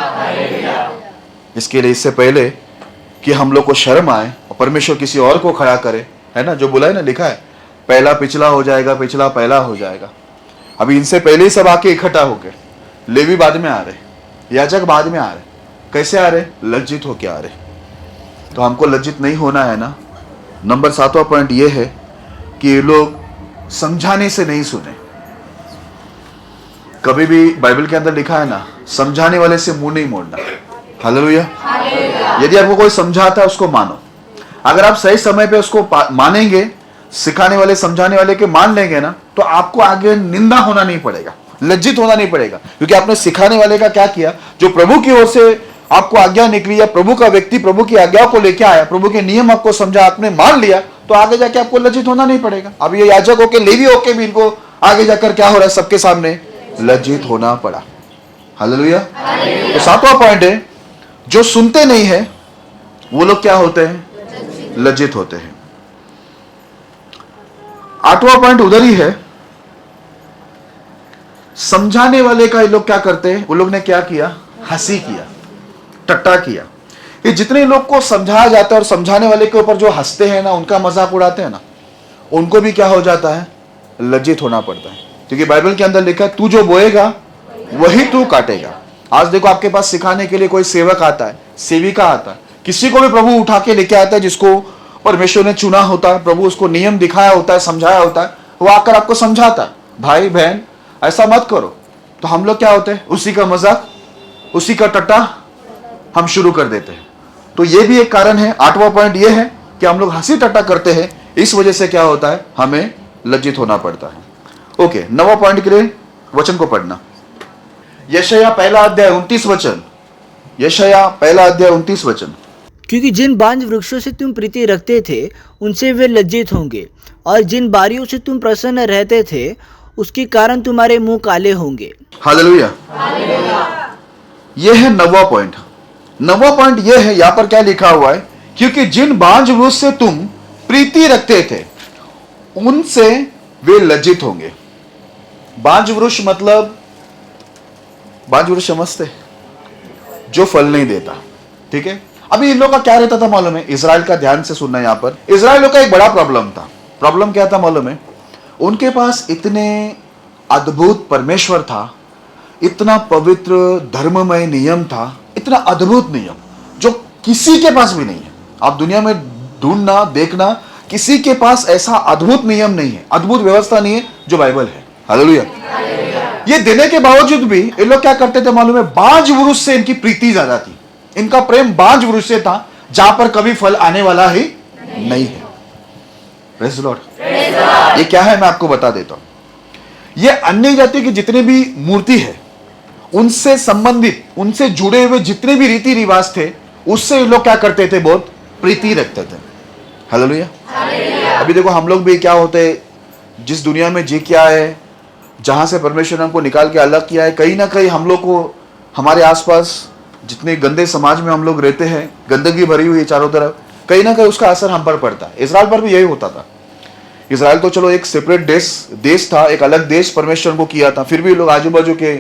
इसके लिए इससे पहले कि हम लोग को शर्म आए और परमेश्वर किसी और को खड़ा करे, है ना, जो बोला है ना, लिखा है पहला पिछला हो जाएगा, पिछला पहला हो जाएगा। अभी इनसे पहले ही सब आके इकट्ठा हो गए, लेवी बाद में आ रहे, याजक बाद में आ रहे। कैसे आ रहे? लज्जित होके आ रहे। तो हमको लज्जित नहीं होना है ना। नंबर 7वां पॉइंट ये है कि ये लोग समझाने से नहीं सुने। कभी भी बाइबल के अंदर लिखा है ना, समझाने वाले से मुंह नहीं मोड़ना। हालेलुया। यदि आपको कोई समझाता है उसको मानो। अगर आप सही समय पे उसको मानेंगे, सिखाने वाले, समझाने वाले के मान लेंगे ना, तो आपको आगे निंदा होना नहीं पड़ेगा, लज्जित होना नहीं पड़ेगा। क्योंकि आपने सिखाने वाले का क्या किया, जो प्रभु की ओर से आपको आज्ञा निकली, या प्रभु का व्यक्ति प्रभु की आज्ञा को लेके आया, प्रभु के नियम आपको समझा, आपने मान लिया, तो आगे जाके आपको लज्जित होना नहीं पड़ेगा। अब ये याजक होके, लेवी होके भी इनको आगे जाकर क्या हो रहा है, सबके सामने लज्जित होना पड़ा। हालेलुया। तो 7वां पॉइंट है, जो सुनते नहीं है वो लोग क्या होते हैं, लज्जित होते हैं। 8वां पॉइंट उधर ही है, समझाने वाले का ये लोग क्या करते हैं, वो लोग ने क्या किया, हंसी किया, टट्टा किया। ये जितने लोग को समझाया जाता है और समझाने वाले के ऊपर जो हंसते हैं ना, उनका मजाक उड़ाते हैं ना, उनको भी क्या हो जाता है, लज्जित होना पड़ता है। क्योंकि बाइबल के अंदर लिखा है तू जो बोएगा वही तू काटेगा। आज देखो आपके पास सिखाने के लिए कोई सेवक आता है, सेविका आता है, किसी को भी प्रभु उठा के लेके आता है जिसको परमेश्वर ने चुना होता है, प्रभु उसको नियम दिखाया होता है, समझाया होता है, वो आकर आपको समझाता है भाई बहन ऐसा मत करो। तो हम लोग क्या होते हैं, उसी का मजाक, उसी का टट्टा हम शुरू कर देते हैं। तो ये भी एक कारण है। 8वां पॉइंट ये है कि हम लोग हंसी टट्टा करते हैं, इस वजह से क्या होता है, हमें लज्जित होना पड़ता है। ओके, 9वां पॉइंट के लिए वचन को पढ़ना, यशायाह 1 अध्याय 29 वचन। यशायाह 1 अध्याय 29 वचन। क्योंकि जिन बांझ वृक्षों से तुम प्रीति रखते थे उनसे वे लज्जित होंगे, और जिन बारियों से तुम प्रसन्न रहते थे उसके कारण तुम्हारे मुंह काले होंगे। हालेलुया। यह है 9वां पॉइंट। 9वां पॉइंट यह है, यहां पर क्या लिखा हुआ है, क्योंकि जिन बांझ वृक्ष से तुम प्रीति रखते थे उनसे वे लज्जित होंगे। बांझ वृक्ष मतलब, बांझ वृक्ष समझते, जो फल नहीं देता, ठीक है। अभी इन लोगों का क्या रहता था मालूम है, इजराइल का ध्यान से सुनना। यहां पर इजराइलों का एक बड़ा प्रॉब्लम था। प्रॉब्लम क्या था मालूम है, उनके पास इतने अद्भुत परमेश्वर था, इतना पवित्र धर्ममय नियम था, इतना अद्भुत नियम जो किसी के पास भी नहीं है। आप दुनिया में ढूंढना, देखना, किसी के पास ऐसा अद्भुत नियम नहीं है, अद्भुत व्यवस्था नहीं है जो बाइबल है। हालेलुया। ये देने के बावजूद भी ये लोग क्या करते थे मालूम है? बांझ वृक्ष से इनकी प्रीति ज्यादा थी। इनका प्रेम बांझ वृक्ष से था, जहां पर कभी फल आने वाला ही नहीं है। Praise the Lord. ये क्या है मैं आपको बता देता हूं। ये अन्य जाति की जितने भी मूर्ति है, उनसे संबंधित, उनसे जुड़े हुए जितने भी रीति रिवाज थे, उससे ये लोग क्या करते थे? बहुत प्रीति रखते थे। हालेलुया। अभी देखो हम लोग भी क्या होते, जिस दुनिया में जी क्या है, जहां से परमेश्वर ने हमको निकाल के अलग किया है, कहीं ना कहीं हम लोग को हमारे आसपास जितने गंदे समाज में हम लोग रहते हैं, गंदगी भरी हुई है चारों तरफ, कहीं ना कहीं उसका असर हम पर पड़ता है। इजराइल पर भी यही होता था। इजराइल तो चलो एक सेपरेट देश था, एक अलग देश परमेश्वर को किया था, फिर भी लोग आजू बाजू के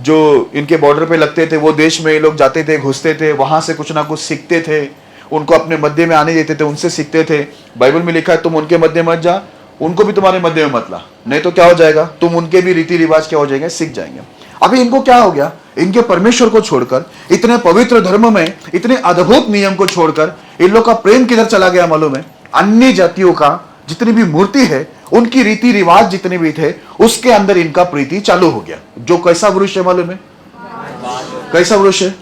जो इनके बॉर्डर पे लगते थे वो देश में लोग जाते थे, घुसते थे, वहां से कुछ ना कुछ सीखते थे, उनको अपने मध्य में आने देते थे, उनसे सीखते थे। बाइबल में लिखा है तुम उनके मध्य मत जा, उनको भी तुम्हारे मध्य में मत ला, नहीं तो क्या हो जाएगा? तुम उनके भी रीति रिवाज क्या हो जाएंगे? सीख जाएंगे। अभी इनको क्या हो गया? इनके परमेश्वर को छोड़कर, इतने पवित्र धर्म में इतने अद्भुत नियम को छोड़कर इन लोग का प्रेम किधर चला गया मालूम है? अन्य जातियों का जितनी भी मूर्ति है, उनकी रीति रिवाज जितने भी थे, उसके अंदर इनका प्रीति चालू हो गया। जो कैसा वृक्ष है मालूम है? कैसा वृक्ष है?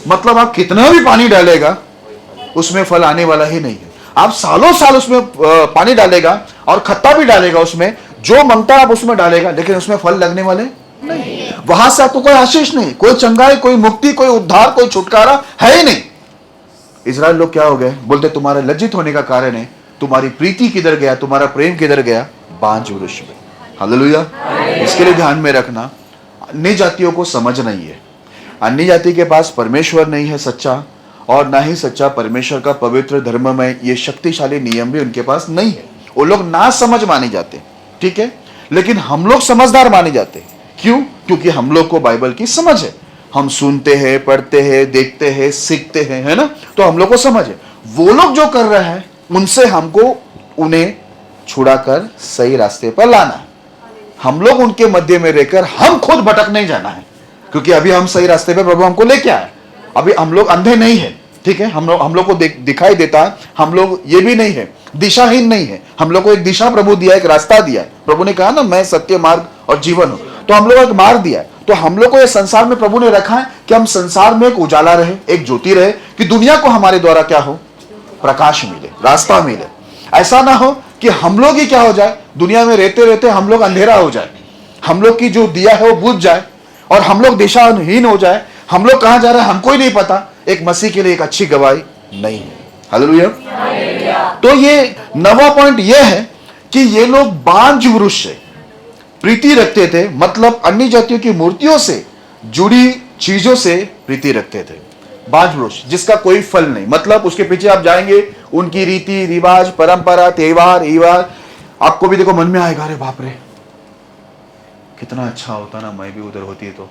मतलब आप कितना भी पानी डालेगा उसमें फल आने वाला ही नहीं है। आप सालों साल उसमें पानी डालेगा और खट्टा भी डालेगा, उसमें जो मांगता आप उसमें डालेगा, लेकिन उसमें फल लगने वाले नहीं। वहां से आपको कोई आशीष नहीं, कोई चंगाई, कोई मुक्ति, कोई उद्धार, कोई छुटकारा है ही नहीं। इजराइल लोग क्या हो गए? बोलते तुम्हारे लज्जित होने का कारण है तुम्हारी प्रीति किधर गया, तुम्हारा प्रेम किधर गया? बांझ वृक्ष में। हालेलुया। इसके लिए ध्यान में रखना, अन्य जातियों को समझ नहीं है। अन्य जाति के पास परमेश्वर नहीं है सच्चा, और ना ही सच्चा परमेश्वर का पवित्र धर्म में ये शक्तिशाली नियम भी उनके पास नहीं है। वो लोग ना समझ माने जाते, ठीक है, लेकिन हम लोग समझदार माने जाते। क्यों? क्योंकि हम लोग को बाइबल की समझ है। हम सुनते हैं, पढ़ते हैं, देखते हैं, सीखते हैं, है ना? तो हम लोग को समझ है। वो लोग जो कर रहे हैं उनसे हमको उन्हें छुड़ाकर सही रास्ते पर लाना है। हम लोग उनके मध्य में रहकर हम खुद भटक नहीं जाना है, क्योंकि अभी हम सही रास्ते पे प्रभु हमको लेके आए। अभी हम लोग अंधे नहीं है, ठीक है, हम लोग को दिखाई देता है, हम लोग ये भी नहीं है, दिशाहीन नहीं है। हम लोग को एक दिशा प्रभु दिया, एक रास्ता दिया है। प्रभु ने कहा ना मैं सत्य, मार्ग और जीवन हूं, तो हम लोग एक मार्ग दिया है। तो हम लोग को ये संसार में प्रभु ने रखा है कि हम संसार में एक उजाला रहे, एक ज्योति रहे, कि दुनिया को हमारे द्वारा क्या हो? प्रकाश मिले, रास्ता मिले। ऐसा ना हो कि हम लोग ही क्या हो जाए, दुनिया में रहते रहते हम लोग अंधेरा हो जाए, हम लोग की जो दिया है वो बुझ जाए और हम लोग दिशाहीन हो जाए। हम लोग कहां जा रहे हैं हमको ही नहीं पता। एक मसीह के लिए एक अच्छी गवाही नहीं है। हालेलुया। तो ये नवा पॉइंट ये है कि ये लोग बांझ वृक्ष से प्रीति रखते थे, मतलब अन्य जातियों की मूर्तियों से जुड़ी चीजों से प्रीति रखते थे। बांझ वृक्ष जिसका कोई फल नहीं, मतलब उसके पीछे आप जाएंगे, उनकी रीति रिवाज, परंपरा, त्योहार, आपको भी देखो मन में आएगा, अरे बाप रे कितना अच्छा होता ना मैं भी उधर होती तो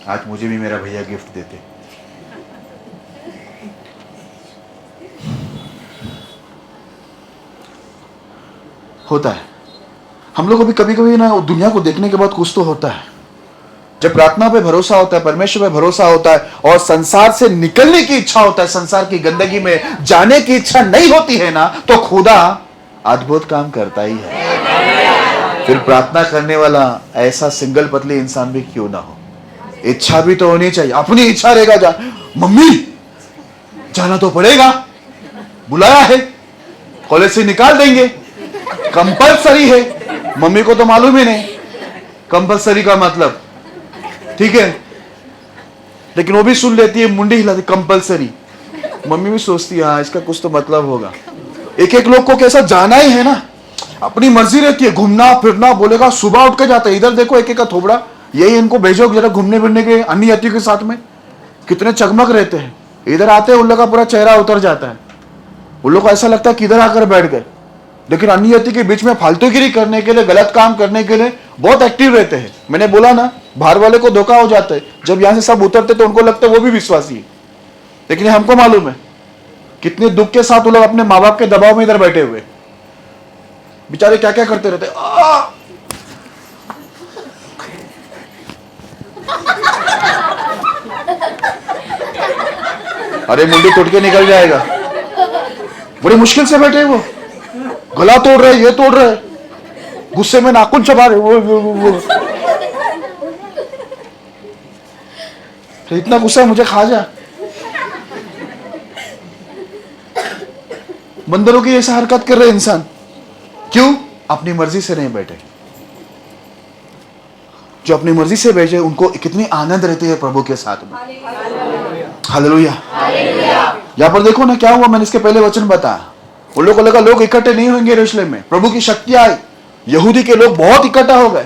आज मुझे भी मेरा भैया गिफ्ट देते। होता है हम लोग को भी कभी कभी ना दुनिया को देखने के बाद कुछ तो होता है। जब प्रार्थना पे भरोसा होता है, परमेश्वर पे भरोसा होता है और संसार से निकलने की इच्छा होता है, संसार की गंदगी में जाने की इच्छा नहीं होती है ना, तो खुदा अद्भुत काम करता ही है। फिर प्रार्थना करने वाला ऐसा सिंगल पतली इंसान भी क्यों ना हो, इच्छा भी तो होनी चाहिए। अपनी इच्छा रहेगा, जा मम्मी जाना तो पड़ेगा, बुलाया है, कॉलेज से निकाल देंगे, कंपलसरी है। मम्मी को तो मालूम ही नहीं कंपलसरी का मतलब, ठीक है, लेकिन वो भी सुन लेती है, मुंडी हिलाती, कंपलसरी। मम्मी भी सोचती है हाँ इसका कुछ तो मतलब होगा। एक एक लोग को कैसा जाना ही है ना, अपनी मर्जी रहती है, घूमना फिरना, बोलेगा सुबह उठ के जाता है, इधर देखो एक एक का थोबड़ा, यही इनको भेजो जरा घूमने फिरने के अन्य जातियों के साथ में, कितने चकमक रहते हैं। इधर आते हैं उन लोग का पूरा चेहरा उतर जाता है, उन लोग को ऐसा लगता है कि इधर आकर बैठ गए, लेकिन अन्य जाति के बीच में फालतूगिरी करने के लिए, गलत काम करने के लिए बहुत एक्टिव रहते हैं। मैंने बोला ना, बाहर वाले को धोखा हो जाता है, जब यहां से सब उतरते तो उनको लगता है वो भी विश्वासी है, लेकिन हमको मालूम है कितने दुख के साथ वो लोग अपने माँ बाप के दबाव में इधर बैठे हुए बेचारे क्या क्या करते रहते। अरे मुंडी टूट के निकल जाएगा, बड़ी मुश्किल से बैठे वो, गला तोड़ रहे, ये तोड़ रहे, गुस्से में नाखून चबा रहे वो। तो इतना गुस्सा है मुझे, खा जा। बंदरों की ऐसा हरकत कर रहे इंसान, क्यों? अपनी मर्जी से नहीं बैठे। जो अपनी मर्जी से बैठे उनको कितनी आनंद रहती है प्रभु के साथ में। हालेलुया। यहां पर देखो ना क्या हुआ, मैंने इसके पहले वचन बताया। उन लोगों को लगा लोग इकट्ठे नहीं होंगे यरूशलेम में, प्रभु की शक्ति आई, यहूदी के लोग बहुत इकट्ठा हो गए।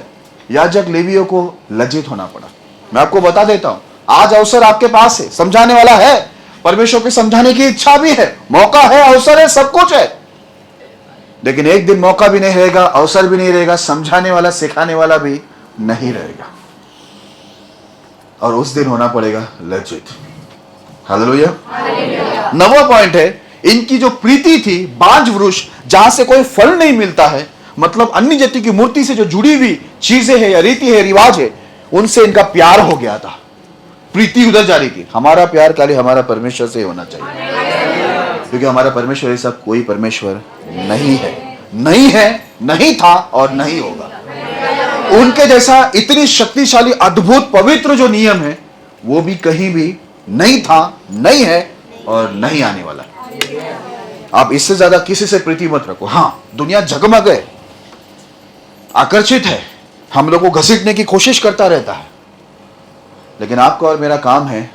याजक लेवियों को लज्जित होना पड़ा। मैं आपको बता देता हूं, आज अवसर आपके पास है, समझाने वाला है, परमेश्वर के समझाने की इच्छा भी है, मौका है, अवसर है, सब कुछ है। लेकिन एक दिन मौका भी नहीं रहेगा, अवसर भी नहीं रहेगा, समझाने वाला सिखाने वाला भी नहीं रहेगा, और उस दिन होना पड़ेगा लज्जित। हालेलुया। 9वां पॉइंट है, इनकी जो प्रीति थी बांज वृक्ष जहां से कोई फल नहीं मिलता है, मतलब अन्य जाति की मूर्ति से जो जुड़ी हुई चीजें है या रीति है, रिवाज है, उनसे इनका प्यार हो गया था, प्रीति उधर जा रही थी। हमारा प्यार खाली हमारा परमेश्वर से होना चाहिए, क्योंकि हमारा परमेश्वर ऐसा कोई परमेश्वर नहीं है, नहीं है, नहीं था और नहीं होगा। उनके जैसा इतनी शक्तिशाली, अद्भुत, पवित्र जो नियम है वो भी कहीं भी नहीं था, नहीं है और नहीं आने वाला। आप इससे ज्यादा किसी से प्रीति मत रखो। हां, दुनिया जगमग है, आकर्षित है, हम लोग को घसीटने की कोशिश करता रहता है, लेकिन आपका और मेरा काम है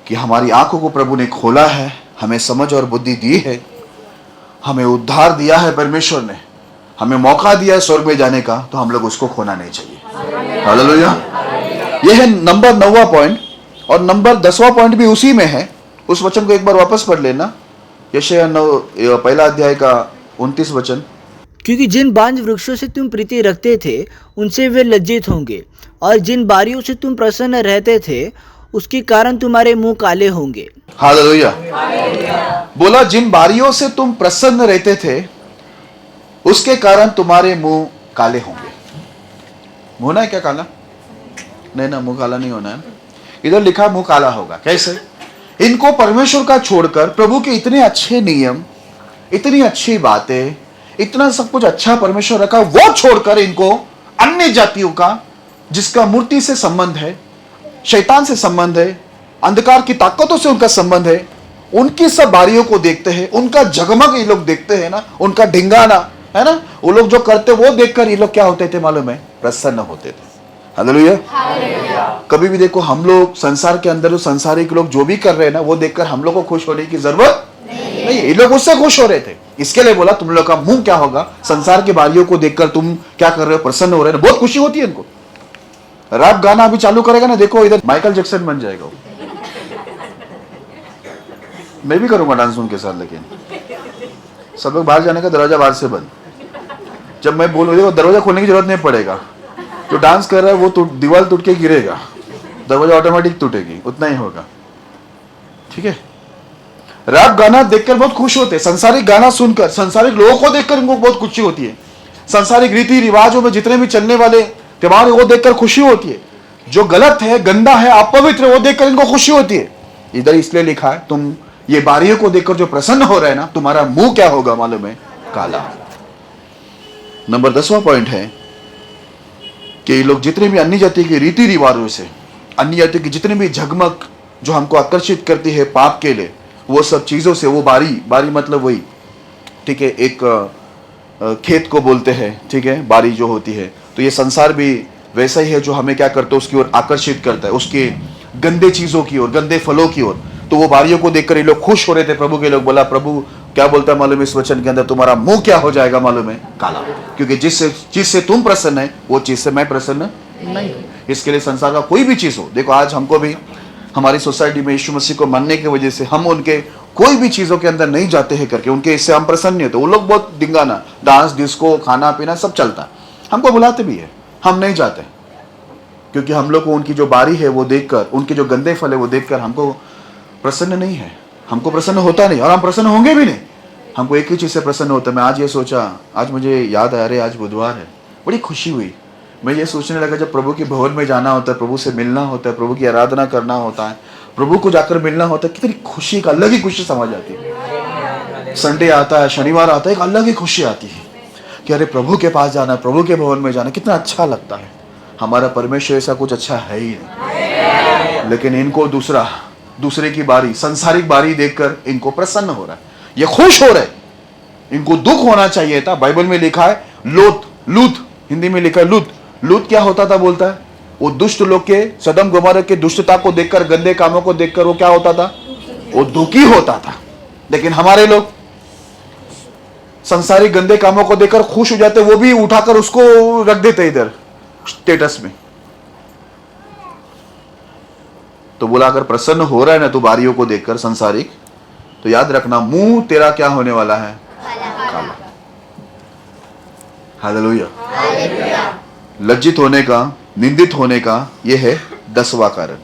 कि हमारी आंखों को प्रभु ने खोला है, हमें समझ और बुद्धि दी है, हमें उद्धार दिया है परमेश्वर ने, हमें मौका दिया है स्वर्ग में जाने का, तो हम लोग उसको खोना नहीं चाहिए। हालेलुया। यह है नंबर 9वां पॉइंट, और नंबर 10वां पॉइंट भी उसी में है। उस वचन को एक बार वापस पढ़ लेना, यशायाह 9 पहला अध्याय का 29 वचन। क्योंकि जिन बांज वृक्षों से तुम प्रीति रखते थे उनसे वे लज्जित होंगे, और जिन बारियों से तुम प्रसन्न रहते थे उसके कारण तुम्हारे मुंह काले होंगे। हालेलुया। बोला जिन बारियों से तुम प्रसन्न रहते थे उसके कारण तुम्हारे मुंह काले होंगे। होना है क्या काला? नहीं ना, मुंह काला नहीं होना है। इधर लिखा मुंह काला होगा। कैसे? इनको परमेश्वर का छोड़कर, प्रभु के इतने अच्छे नियम, इतनी अच्छी बातें, इतना सब कुछ अच्छा परमेश्वर रखा, वो छोड़कर इनको अन्य जातियों का, जिसका मूर्ति से संबंध है, शैतान से संबंध है, अंधकार की ताकतों से उनका संबंध है, उनकी सब बारियों को देखते हैं, उनका जगमग ये लोग देखते हैं ना, उनका ढिंगाना है ना, वो लोग जो करते वो देखकर ये लोग क्या होते थे मालूम है? प्रसन्न होते थे। हालेलुया। कभी भी देखो, हम लोग संसार के अंदर संसारिक लोग जो भी कर रहे हैं ना, वो देखकर हम लोग को खुश होने की जरूरत नहीं, ये लोग उससे खुश हो रहे थे। इसके लिए बोला तुम लोग का मुंह क्या होगा? संसार की बारियों को देखकर तुम क्या कर रहे हो? प्रसन्न हो रहे हैं। बहुत खुशी होती है इनको। रैप गाना अभी चालू करेगा ना, देखो इधर माइकल जैक्सन बन जाएगा। मैं भी करूंगा डांस उनके साथ, लेकिन सब लोग बाहर जाने का दरवाजा बाहर से बंद। जब मैं बोलूँ देखो, दरवाजा खोलने की जरूरत नहीं पड़ेगा, जो डांस कर रहा है वो दीवार टूट के गिरेगा, दरवाजा ऑटोमेटिक टूटेगी, उतना ही होगा। ठीक है? रैप गाना देखकर बहुत खुश होते हैं, संसारिक गाना सुनकर, संसारिक लोगों को देखकर इनको बहुत खुशी होती है, संसारिक रीति रिवाजों में जितने भी चलने वाले त्योहार वो देखकर खुशी होती है, जो गलत है, गंदा है, अपवित्र वो देखकर इनको खुशी होती है। इधर इसलिए लिखा है तुम ये बारियों को देखकर जो प्रसन्न हो रहे हैं ना, तुम्हारा मुंह क्या होगा मालूम है? काला। नंबर 10वां पॉइंट है कि ये लोग जितने भी अन्य जाति के रीति रिवाजों से, अन्य जाति की जितने भी झगमग जो हमको आकर्षित करती है पाप के लिए, वो सब चीजों से, वो बारी मतलब वही, ठीक है, एक खेत को बोलते हैं, ठीक है, बारी जो होती है, तो ये संसार भी वैसा ही है जो हमें क्या करता है? उसकी ओर आकर्षित करता है, उसके गंदे चीजों की ओर, गंदे फलों की ओर। तो वो बारियों को देखकर ये लोग खुश हो रहे थे। प्रभु के लोग बोला, प्रभु क्या बोलता है मालूम है इस वचन के अंदर? तुम्हारा मुंह क्या हो जाएगा मालूम है? काला। क्योंकि जिस चीज से तुम प्रसन्न है वो चीज से मैं प्रसन्न नहीं। इसके लिए संसार का कोई भी चीज हो, देखो आज हमको भी हमारी सोसाइटी में यीशु मसीह को मानने की वजह से हम उनके कोई भी चीजों के अंदर नहीं जाते हैं करके, उनके इससे हम प्रसन्न नहीं होते। वो लोग बहुत डिंगाना, डांस, डिस्को, खाना पीना सब चलता है, हमको बुलाते भी है, हम नहीं जाते, क्योंकि हम लोग को उनकी जो बारी है वो देखकर, उनके जो गंदे फल है वो देखकर हमको प्रसन्न नहीं है, हमको प्रसन्न होता नहीं, और हम प्रसन्न होंगे भी नहीं। हमको एक ही चीज से प्रसन्न होता है। मैं आज ये सोचा, आज मुझे याद आया, अरे आज बुधवार है, बड़ी खुशी हुई। मैं ये सोचने लगा, जब प्रभु के भवन में जाना होता है, प्रभु से मिलना होता है, प्रभु की आराधना करना होता है, प्रभु को जाकर मिलना होता है, कितनी खुशी का अलग ही खुशी समझ आती है। संडे आता है, शनिवार आता है, एक अलग ही खुशी आती है। कि अरे प्रभु के पास जाना, प्रभु के भवन में जाना, कितना अच्छा लगता है। हमारा परमेश्वर ऐसा कुछ अच्छा है ही नहीं, लेकिन इनको दूसरे की बारी, सांसारिक बारी देखकर इनको प्रसन्न हो रहा है, ये खुश हो रहे। इनको दुख होना चाहिए था। बाइबल में लिखा है लूत, हिंदी में लिखा है लूत क्या होता था बोलता है, वो दुष्ट लोग के, सदम गोमोरा के दुष्टता को देखकर, गंदे कामों को देखकर वो क्या होता था, वो दुखी होता था। लेकिन हमारे लोग संसारिक गंदे कामों को देखकर खुश हो जाते, वो भी उठाकर उसको रख देते इधर स्टेटस में। तो बोला अगर प्रसन्न हो रहा है ना तू बारियों को देखकर संसारिक, तो याद रखना मुंह तेरा क्या होने वाला है, काला। हालेलुया। लज्जित होने का, निंदित होने का यह है 10वां कारण।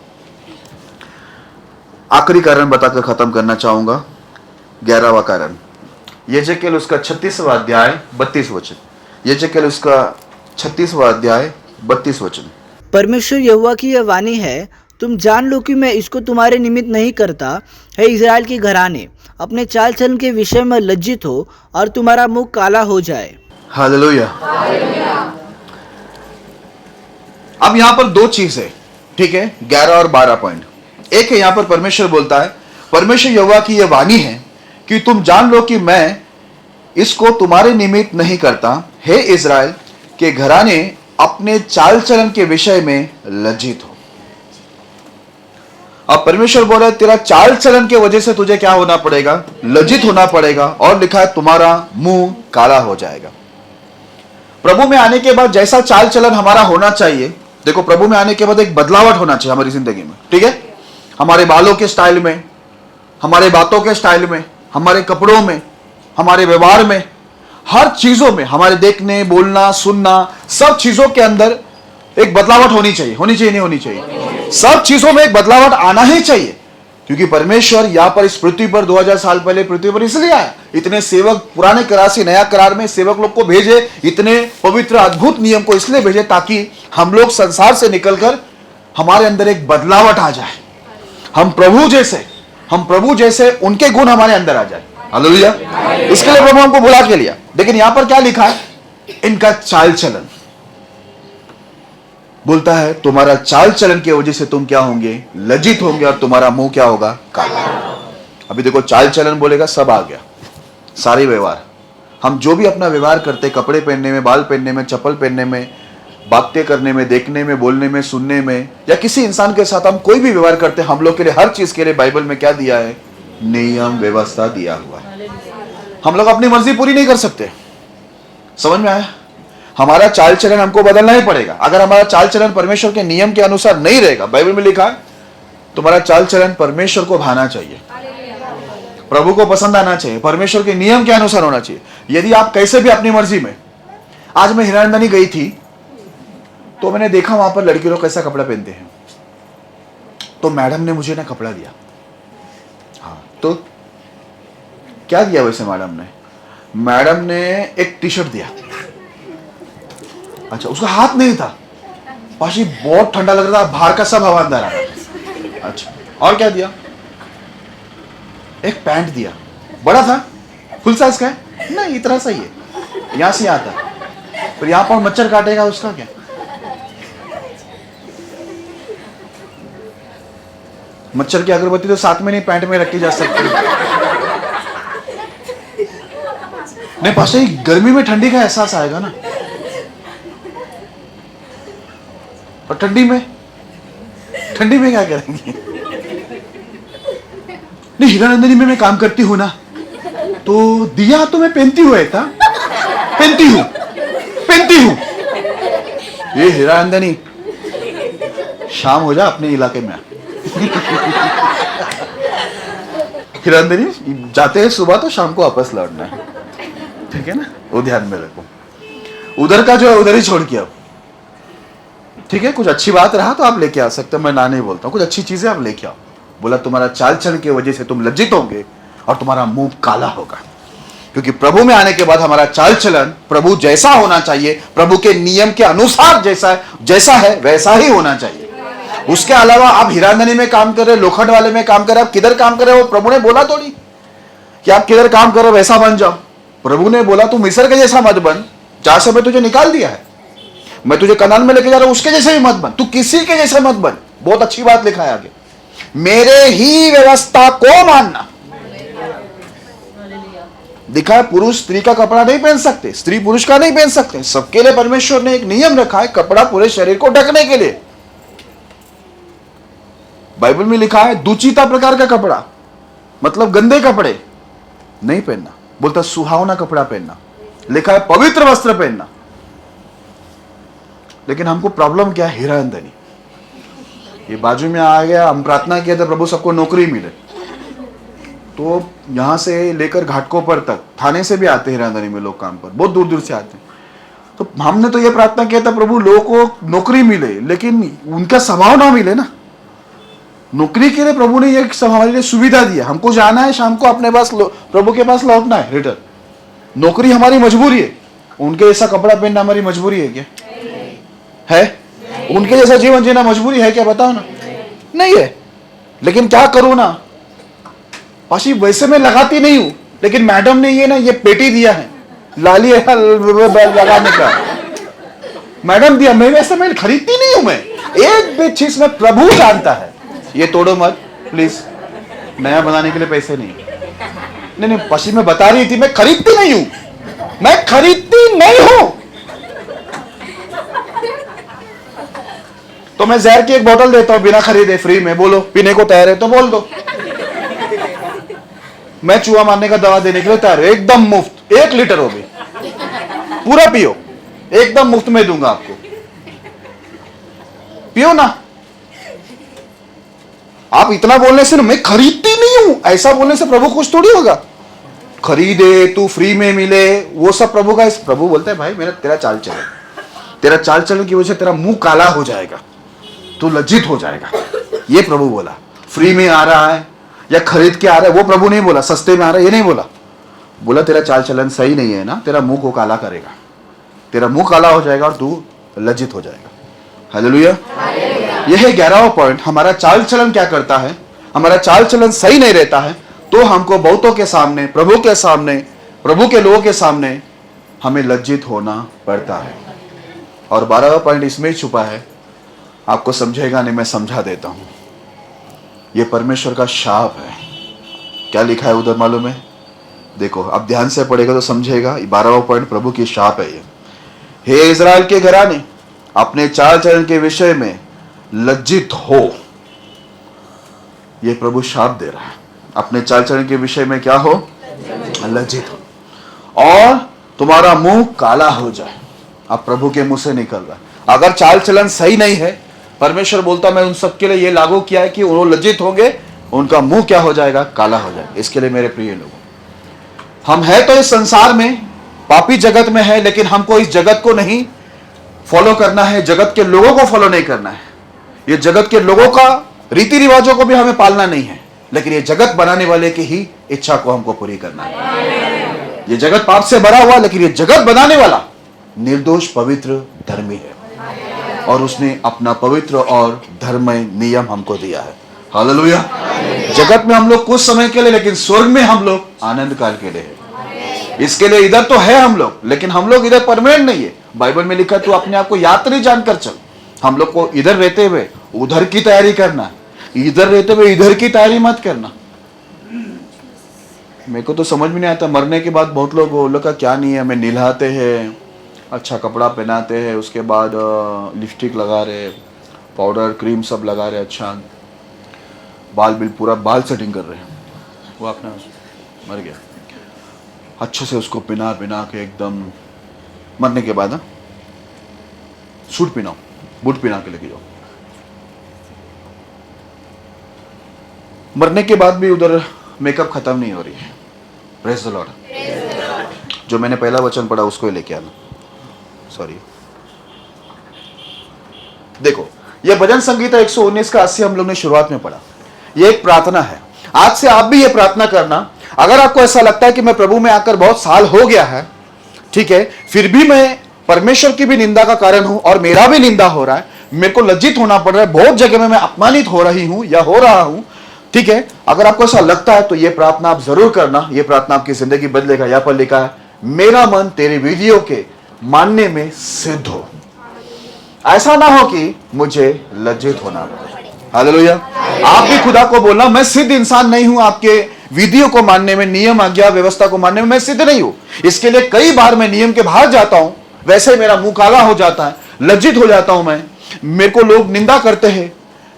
आखिरी कारण बताकर खत्म करना चाहूंगा, 11वां कारण। यजेकेल उसका 36वां अध्याय 32 वचन। यजेकेल उसका 36वां अध्याय 32 वचन। परमेश्वर यहोवा की यह वाणी है, तुम जान लो कि मैं इसको तुम्हारे निमित्त नहीं करता। हे इज़राइल के घराने, अपने चाल चलन के विषय में लज्जित हो और तुम्हारा मुंह काला हो जाए। हालेलुया। अब यहां पर दो चीज है, ठीक है, 11 और 12 पॉइंट। एक है यहां पर परमेश्वर बोलता है, परमेश्वर यहोवा की यह वाणी है कि तुम जान लो कि मैं इसको तुम्हारे निमित्त नहीं करता। हे इज़राइल के घराने, अपने चाल चलन के विषय में लज्जित हो। अब परमेश्वर बोल रहा है तेरा चाल चलन के वजह से तुझे क्या होना पड़ेगा, लज्जित होना पड़ेगा। और लिखा है तुम्हारा मुंह काला हो जाएगा। प्रभु में आने के बाद जैसा चाल चलन हमारा होना चाहिए, देखो प्रभु में आने के बाद एक बदलावट होना चाहिए हमारी जिंदगी में, ठीक है। हमारे बालों के स्टाइल में, हमारे बातों के स्टाइल में, हमारे कपड़ों में, हमारे व्यवहार में, हर चीजों में, हमारे देखने, बोलना, सुनना, सब चीजों के अंदर एक बदलावट होनी चाहिए नहीं होनी चाहिए। सब चीजों में एक बदलावट आना ही चाहिए, क्योंकि परमेश्वर यहां पर इस पृथ्वी पर 2000 साल पहले पृथ्वी पर इसलिए आया। इतने सेवक पुराने करार से नया करार में सेवक लोग को भेजे, इतने पवित्र अद्भुत नियम को इसलिए भेजे ताकि हम लोग संसार से निकलकर हमारे अंदर एक बदलावट आ जाए। हम प्रभु जैसे उनके गुण हमारे अंदर आ जाए। हालेलुया। इसके लिए प्रभु हमको बुला के लिया। लेकिन यहां पर क्या लिखा है, इनका चाल चलन बोलता है तुम्हारा चाल चलन की वजह से तुम क्या होंगे, लज्जित होंगे, और तुम्हारा मुंह क्या होगा, काला। अभी देखो चाल चलन बोलेगा, सब आ गया, सारे व्यवहार। हम जो भी अपना व्यवहार करते, कपड़े पहनने में, बाल पहनने में, चप्पल पहनने में, बातें करने में, देखने में, बोलने में, सुनने में, या किसी इंसान के साथ हम कोई भी व्यवहार करते, हम लोग के लिए हर चीज के लिए बाइबल में क्या दिया है, नियम व्यवस्था दिया हुआ है। हम लोग अपनी मर्जी पूरी नहीं कर सकते। समझ में आया? हमारा चाल चलन हमको बदलना ही पड़ेगा। अगर हमारा चाल चलन परमेश्वर के नियम के अनुसार नहीं रहेगा, बाइबल में लिखा है तुम्हारा चाल चलन परमेश्वर को भाना चाहिए, प्रभु को पसंद आना चाहिए, परमेश्वर के नियम के अनुसार होना चाहिए। यदि आप कैसे भी अपनी मर्जी में, आज मैं हिरानंदानी गई थी तो मैंने देखा वहां पर लड़की लोग कैसा कपड़ा पहनते हैं, तो मैडम ने मुझे ना कपड़ा दिया। हाँ, तो क्या दिया वैसे मैडम ने एक टी शर्ट दिया। अच्छा, उसका हाथ नहीं था, पाशी बहुत ठंडा लग रहा था, बाहर का सब हवा अंदर आ रहा। अच्छा, और क्या दिया, एक पैंट दिया, बड़ा था, फुल साइज का है, नहीं इतना सही है, यहां से आता है, फिर यहां पर मच्छर काटेगा उसका क्या। मच्छर की अगरबत्ती तो साथ में नहीं, पैंट में रखी जा सकती है। नहीं पाशी, गर्मी में ठंडी का एहसास आएगा ना, और ठंडी में क्या करेंगे। नहीं, हीरानंदनी में मैं काम करती हूं ना, तो दिया तो मैं पहनती हूं। ये हीरानंदनी, शाम हो जा अपने इलाके में। हीरानंदनी जाते हैं सुबह तो शाम को वापस लौटना है, ठीक है ना, वो ध्यान में रखो। उधर का जो है उधर ही छोड़ के आओ, ठीक है। कुछ अच्छी बात रहा तो आप लेके आ सकते हो, मैं ना नहीं बोलता हूं, कुछ अच्छी चीजें आप लेके आओ। बोला तुम्हारा चाल चलन की वजह से तुम लज्जित होंगे और तुम्हारा मुंह काला होगा, क्योंकि प्रभु में आने के बाद हमारा चाल चलन प्रभु जैसा होना चाहिए, प्रभु के नियम के अनुसार जैसा है वैसा ही होना चाहिए। उसके अलावा आप हीरानंदनी में काम कर रहे, लोखंड वाले में काम कर रहे, आप किधर काम कर रहे हो, प्रभु ने बोला थोड़ी कि आप किधर काम करो वैसा बन जाओ। प्रभु ने बोला तुम मिस्र के जैसा मत बन, जहां से मैं तुझे निकाल दिया है, मैं तुझे कनान में लेके जा रहा हूं, उसके जैसे भी मत बन, तू किसी के जैसे मत बन। बहुत अच्छी बात लिखा है आगे, मेरे ही व्यवस्था को मानना। दिखा है, पुरुष स्त्री का कपड़ा नहीं पहन सकते, स्त्री पुरुष का नहीं पहन सकते। सबके लिए परमेश्वर ने एक नियम रखा है, कपड़ा पूरे शरीर को ढकने के लिए। बाइबल में लिखा है दुचिता प्रकार का कपड़ा, मतलब गंदे कपड़े नहीं पहनना, बोलता सुहावना कपड़ा पहनना। लिखा है पवित्र वस्त्र पहनना। लेकिन हमको प्रॉब्लम क्या है? हीरानंदनी। ये बाजू में आ गया, हम प्रार्थना किया था प्रभु सबको नौकरी मिले, तो यहां से लेकर घाटकों पर तक थाने से भी आते हैं हीरानंदनी में लोग काम पर, बहुत दूर दूर से आते हैं। तो हमने तो ये प्रार्थना किया था प्रभु लोगों को नौकरी मिले, लेकिन उनका स्वभाव ना मिले ना। नौकरी के लिए प्रभु ने ये हमारे लिए सुविधा दिया, हमको जाना है शाम को अपने पास प्रभु के पास लौटना है रिटर्न। नौकरी हमारी मजबूरी है, उनके जैसा कपड़ा पहनना हमारी मजबूरी है क्या? है? उनके जैसा जीवन जीना मजबूरी है क्या? बताओ ना। नहीं है। लेकिन क्या करूं ना, पाशी वैसे मैं लगाती नहीं हूं, लेकिन मैडम ने ये पेटी दिया है लाली लगाने का, मैडम दिया, मैं वैसे मैं खरीदती नहीं हूं। मैं एक भी चीज में प्रभु जानता है, ये तोड़ो मत प्लीज, नया बनाने के लिए पैसे नहीं। नहीं पाशी में बता रही थी मैं खरीदती नहीं हूं, मैं खरीदती नहीं हूं। तो मैं जहर की एक बोतल देता हूं बिना खरीदे फ्री में, बोलो पीने को तैयार है तो बोल दो। मैं चूहा मारने का दवा देने के लिए तैयार है, एकदम मुफ्त, 1 लीटर हो भी, पूरा पियो, एकदम मुफ्त में दूंगा आपको, पियो ना। आप इतना बोलने से ना मैं खरीदती नहीं हूं, ऐसा बोलने से प्रभु खुश थोड़ी होगा। खरीदे तू फ्री में मिले, वो सब प्रभु का। प्रभु बोलता है भाई मेरा तेरा चाल चलन, तेरा चाल चलन की वजह से तेरा मुंह काला हो जाएगा, तू लज्जित हो जाएगा। ये प्रभु बोला। फ्री में आ रहा है या खरीद के आ रहा है, वो प्रभु नहीं बोला। सस्ते में आ रहा है ये नहीं बोला, बोला तेरा चाल चलन सही नहीं है ना, तेरा मुंह को काला करेगा, तेरा मुंह काला हो जाएगा और तू लज्जित हो जाएगा। हालेलुया। यह है 11वां पॉइंट। हमारा चाल चलन क्या करता है? हमारा चाल चलन सही नहीं रहता है तो हमको बहुतों के सामने, प्रभु के सामने, प्रभु के लोगों के सामने हमें लज्जित होना पड़ता है। और 12वां पॉइंट इसमें ही छुपा है, आपको समझेगा नहीं, मैं समझा देता हूं। यह परमेश्वर का शाप है। क्या लिखा है उधर मालूम है? देखो, अब ध्यान से पढ़ेगा तो समझेगा। 12वां पॉइंट प्रभु की शाप है ये। हे इज़राइल के घराने, अपने चाल चलन के विषय में लज्जित हो। यह प्रभु शाप दे रहा है। अपने चाल चलन के विषय में क्या हो? लज्जित हो, और तुम्हारा मुंह काला हो जाए। अब प्रभु के मुंह से निकल रहा है। अगर चाल चलन सही नहीं है, परमेश्वर बोलता मैं उन सबके लिए ये लागू किया है कि वो लज्जित होंगे, उनका मुंह क्या हो जाएगा? काला हो जाएगा। इसके लिए मेरे प्रिय लोगों, हम है तो इस संसार में, पापी जगत में है, लेकिन हमको इस जगत को नहीं फॉलो करना है, जगत के लोगों को फॉलो नहीं करना है। ये जगत के लोगों का रीति रिवाजों को भी हमें पालना नहीं है, लेकिन ये जगत बनाने वाले की ही इच्छा को हमको पूरी करना है। ये जगत पाप से भरा हुआ, लेकिन ये जगत बनाने वाला निर्दोष, पवित्र, धर्मी है, और उसने अपना पवित्र और धर्ममय नियम हमको दिया है। हालेलुया। जगत में हम लोग कुछ समय के लिए, लेकिन स्वर्ग में हम लोग आनंद काल के लिए है। इसके लिए इधर तो है हम लोग, लेकिन हम लोग इधर परमानेंट नहीं है। बाइबल में लिखा तू अपने आप को यात्री जानकर चल। हम लोग को इधर रहते हुए उधर की तैयारी करना, इधर रहते हुए इधर की तैयारी मत करना। मेरे को तो समझ में नहीं आता, मरने के बाद बहुत लोग का क्या नहीं है, हमें नहलाते हैं, अच्छा कपड़ा पहनाते हैं, उसके बाद लिपस्टिक लगा रहे, पाउडर क्रीम सब लगा रहे, अच्छा बाल बिल पूरा बाल सेटिंग कर रहे हैं। वो अपना मर गया, अच्छे से उसको पिना के एकदम, मरने के बाद सूट पिनाओ, बूट पिना के लेके जाओ। मरने के बाद भी उधर मेकअप खत्म नहीं हो रही है। Praise the Lord. जो मैंने पहला वचन पढ़ा उसको ही लेके आना, सॉरी। देखो, ये भजन संगीता 119 का 80 हम लोग ने शुरुआत में पढ़ा। ये एक प्रार्थना है। आज से आप भी ये प्रार्थना करना। अगर आपको ऐसा लगता है कि मैं प्रभु में आकर बहुत साल हो गया है, ठीक है, फिर भी मैं परमेश्वर की भी निंदा का कारण हूं और मेरा भी निंदा हो रहा है, मेरे को लज्जित होना पड़ रहा है, बहुत जगह में मैं अपमानित हो रही हूं या हो रहा हूं, ठीक है, अगर आपको ऐसा लगता है तो यह प्रार्थना आप जरूर करना। यह प्रार्थना आपकी जिंदगी बदलेगा। यहां पर लिखा है, मेरा मन तेरी विधियों के मानने में सिद्ध हो। ऐसा ना हो कि मुझे लज्जित होना पड़े। हालेलुया। आप भी खुदा को बोलना, मैं सिद्ध इंसान नहीं हूं, आपके विधियों को मानने में, नियम आज्ञा व्यवस्था को मानने में मैं सिद्ध नहीं हूं। इसके लिए कई बार मैं नियम के बाहर जाता हूं, वैसे ही मेरा मुंह काला हो जाता है, लज्जित हो जाता हूं मैं, मेरे को लोग निंदा करते हैं,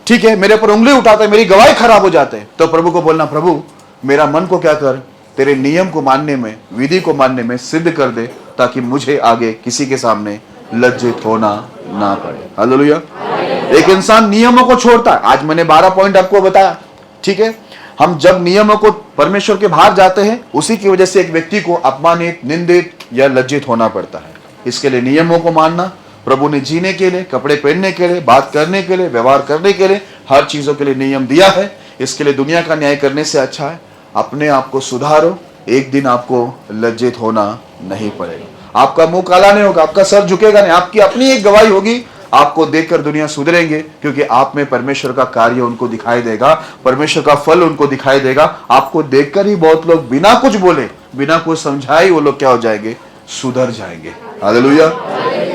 ठीक है, मेरे पर उंगली उठाते हैं, मेरी गवाही खराब हो जाते हैं। तो प्रभु को बोलना, प्रभु मेरा मन को क्या कर, तेरे नियम को मानने में, विधि को मानने में सिद्ध कर दे, ताकि मुझे आगे किसी के सामने लज्जित होना ना पड़े। हालेलुया। एक इंसान नियमों को छोड़ता है, आज मैंने 12 पॉइंट आपको बताया, ठीक है। हम जब नियमों को परमेश्वर के बाहर जाते हैं, उसी की वजह से एक व्यक्ति को अपमानित, निंदित या लज्जित होना पड़ता है। इसके लिए नियमों को मानना, प्रभु ने जीने के लिए, कपड़े पहनने के लिए, बात करने के लिए, व्यवहार करने के लिए, हर चीजों के लिए नियम दिया है। इसके लिए दुनिया का न्याय करने से अच्छा है अपने आप को सुधारो, एक दिन आपको लज्जित होना नहीं पड़ेगा, आपका मुंह काला नहीं होगा, आपका सर झुकेगा नहीं, आपकी अपनी एक गवाही होगी, आपको देखकर दुनिया सुधरेंगे, क्योंकि आप में परमेश्वर का कार्य उनको दिखाई देगा, परमेश्वर का फल उनको दिखाई देगा। आपको देखकर ही बहुत लोग बिना कुछ बोले, बिना कुछ समझाए, वो लोग क्या हो जाएंगे, सुधर जाएंगे। हालेलुया।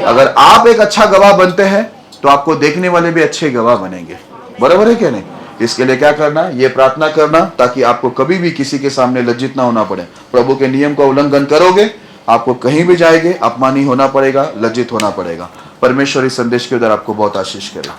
अगर आप एक अच्छा गवाह बनते हैं तो आपको देखने वाले भी अच्छे गवाह बनेंगे। बराबर है क्या नहीं? इसके लिए क्या करना है, ये प्रार्थना करना, ताकि आपको कभी भी किसी के सामने लज्जित ना होना पड़े। प्रभु के नियम का उल्लंघन करोगे, आपको कहीं भी जाएंगे अपमानी होना पड़ेगा, लज्जित होना पड़ेगा। परमेश्वर इस संदेश के द्वारा आपको बहुत आशीष करे।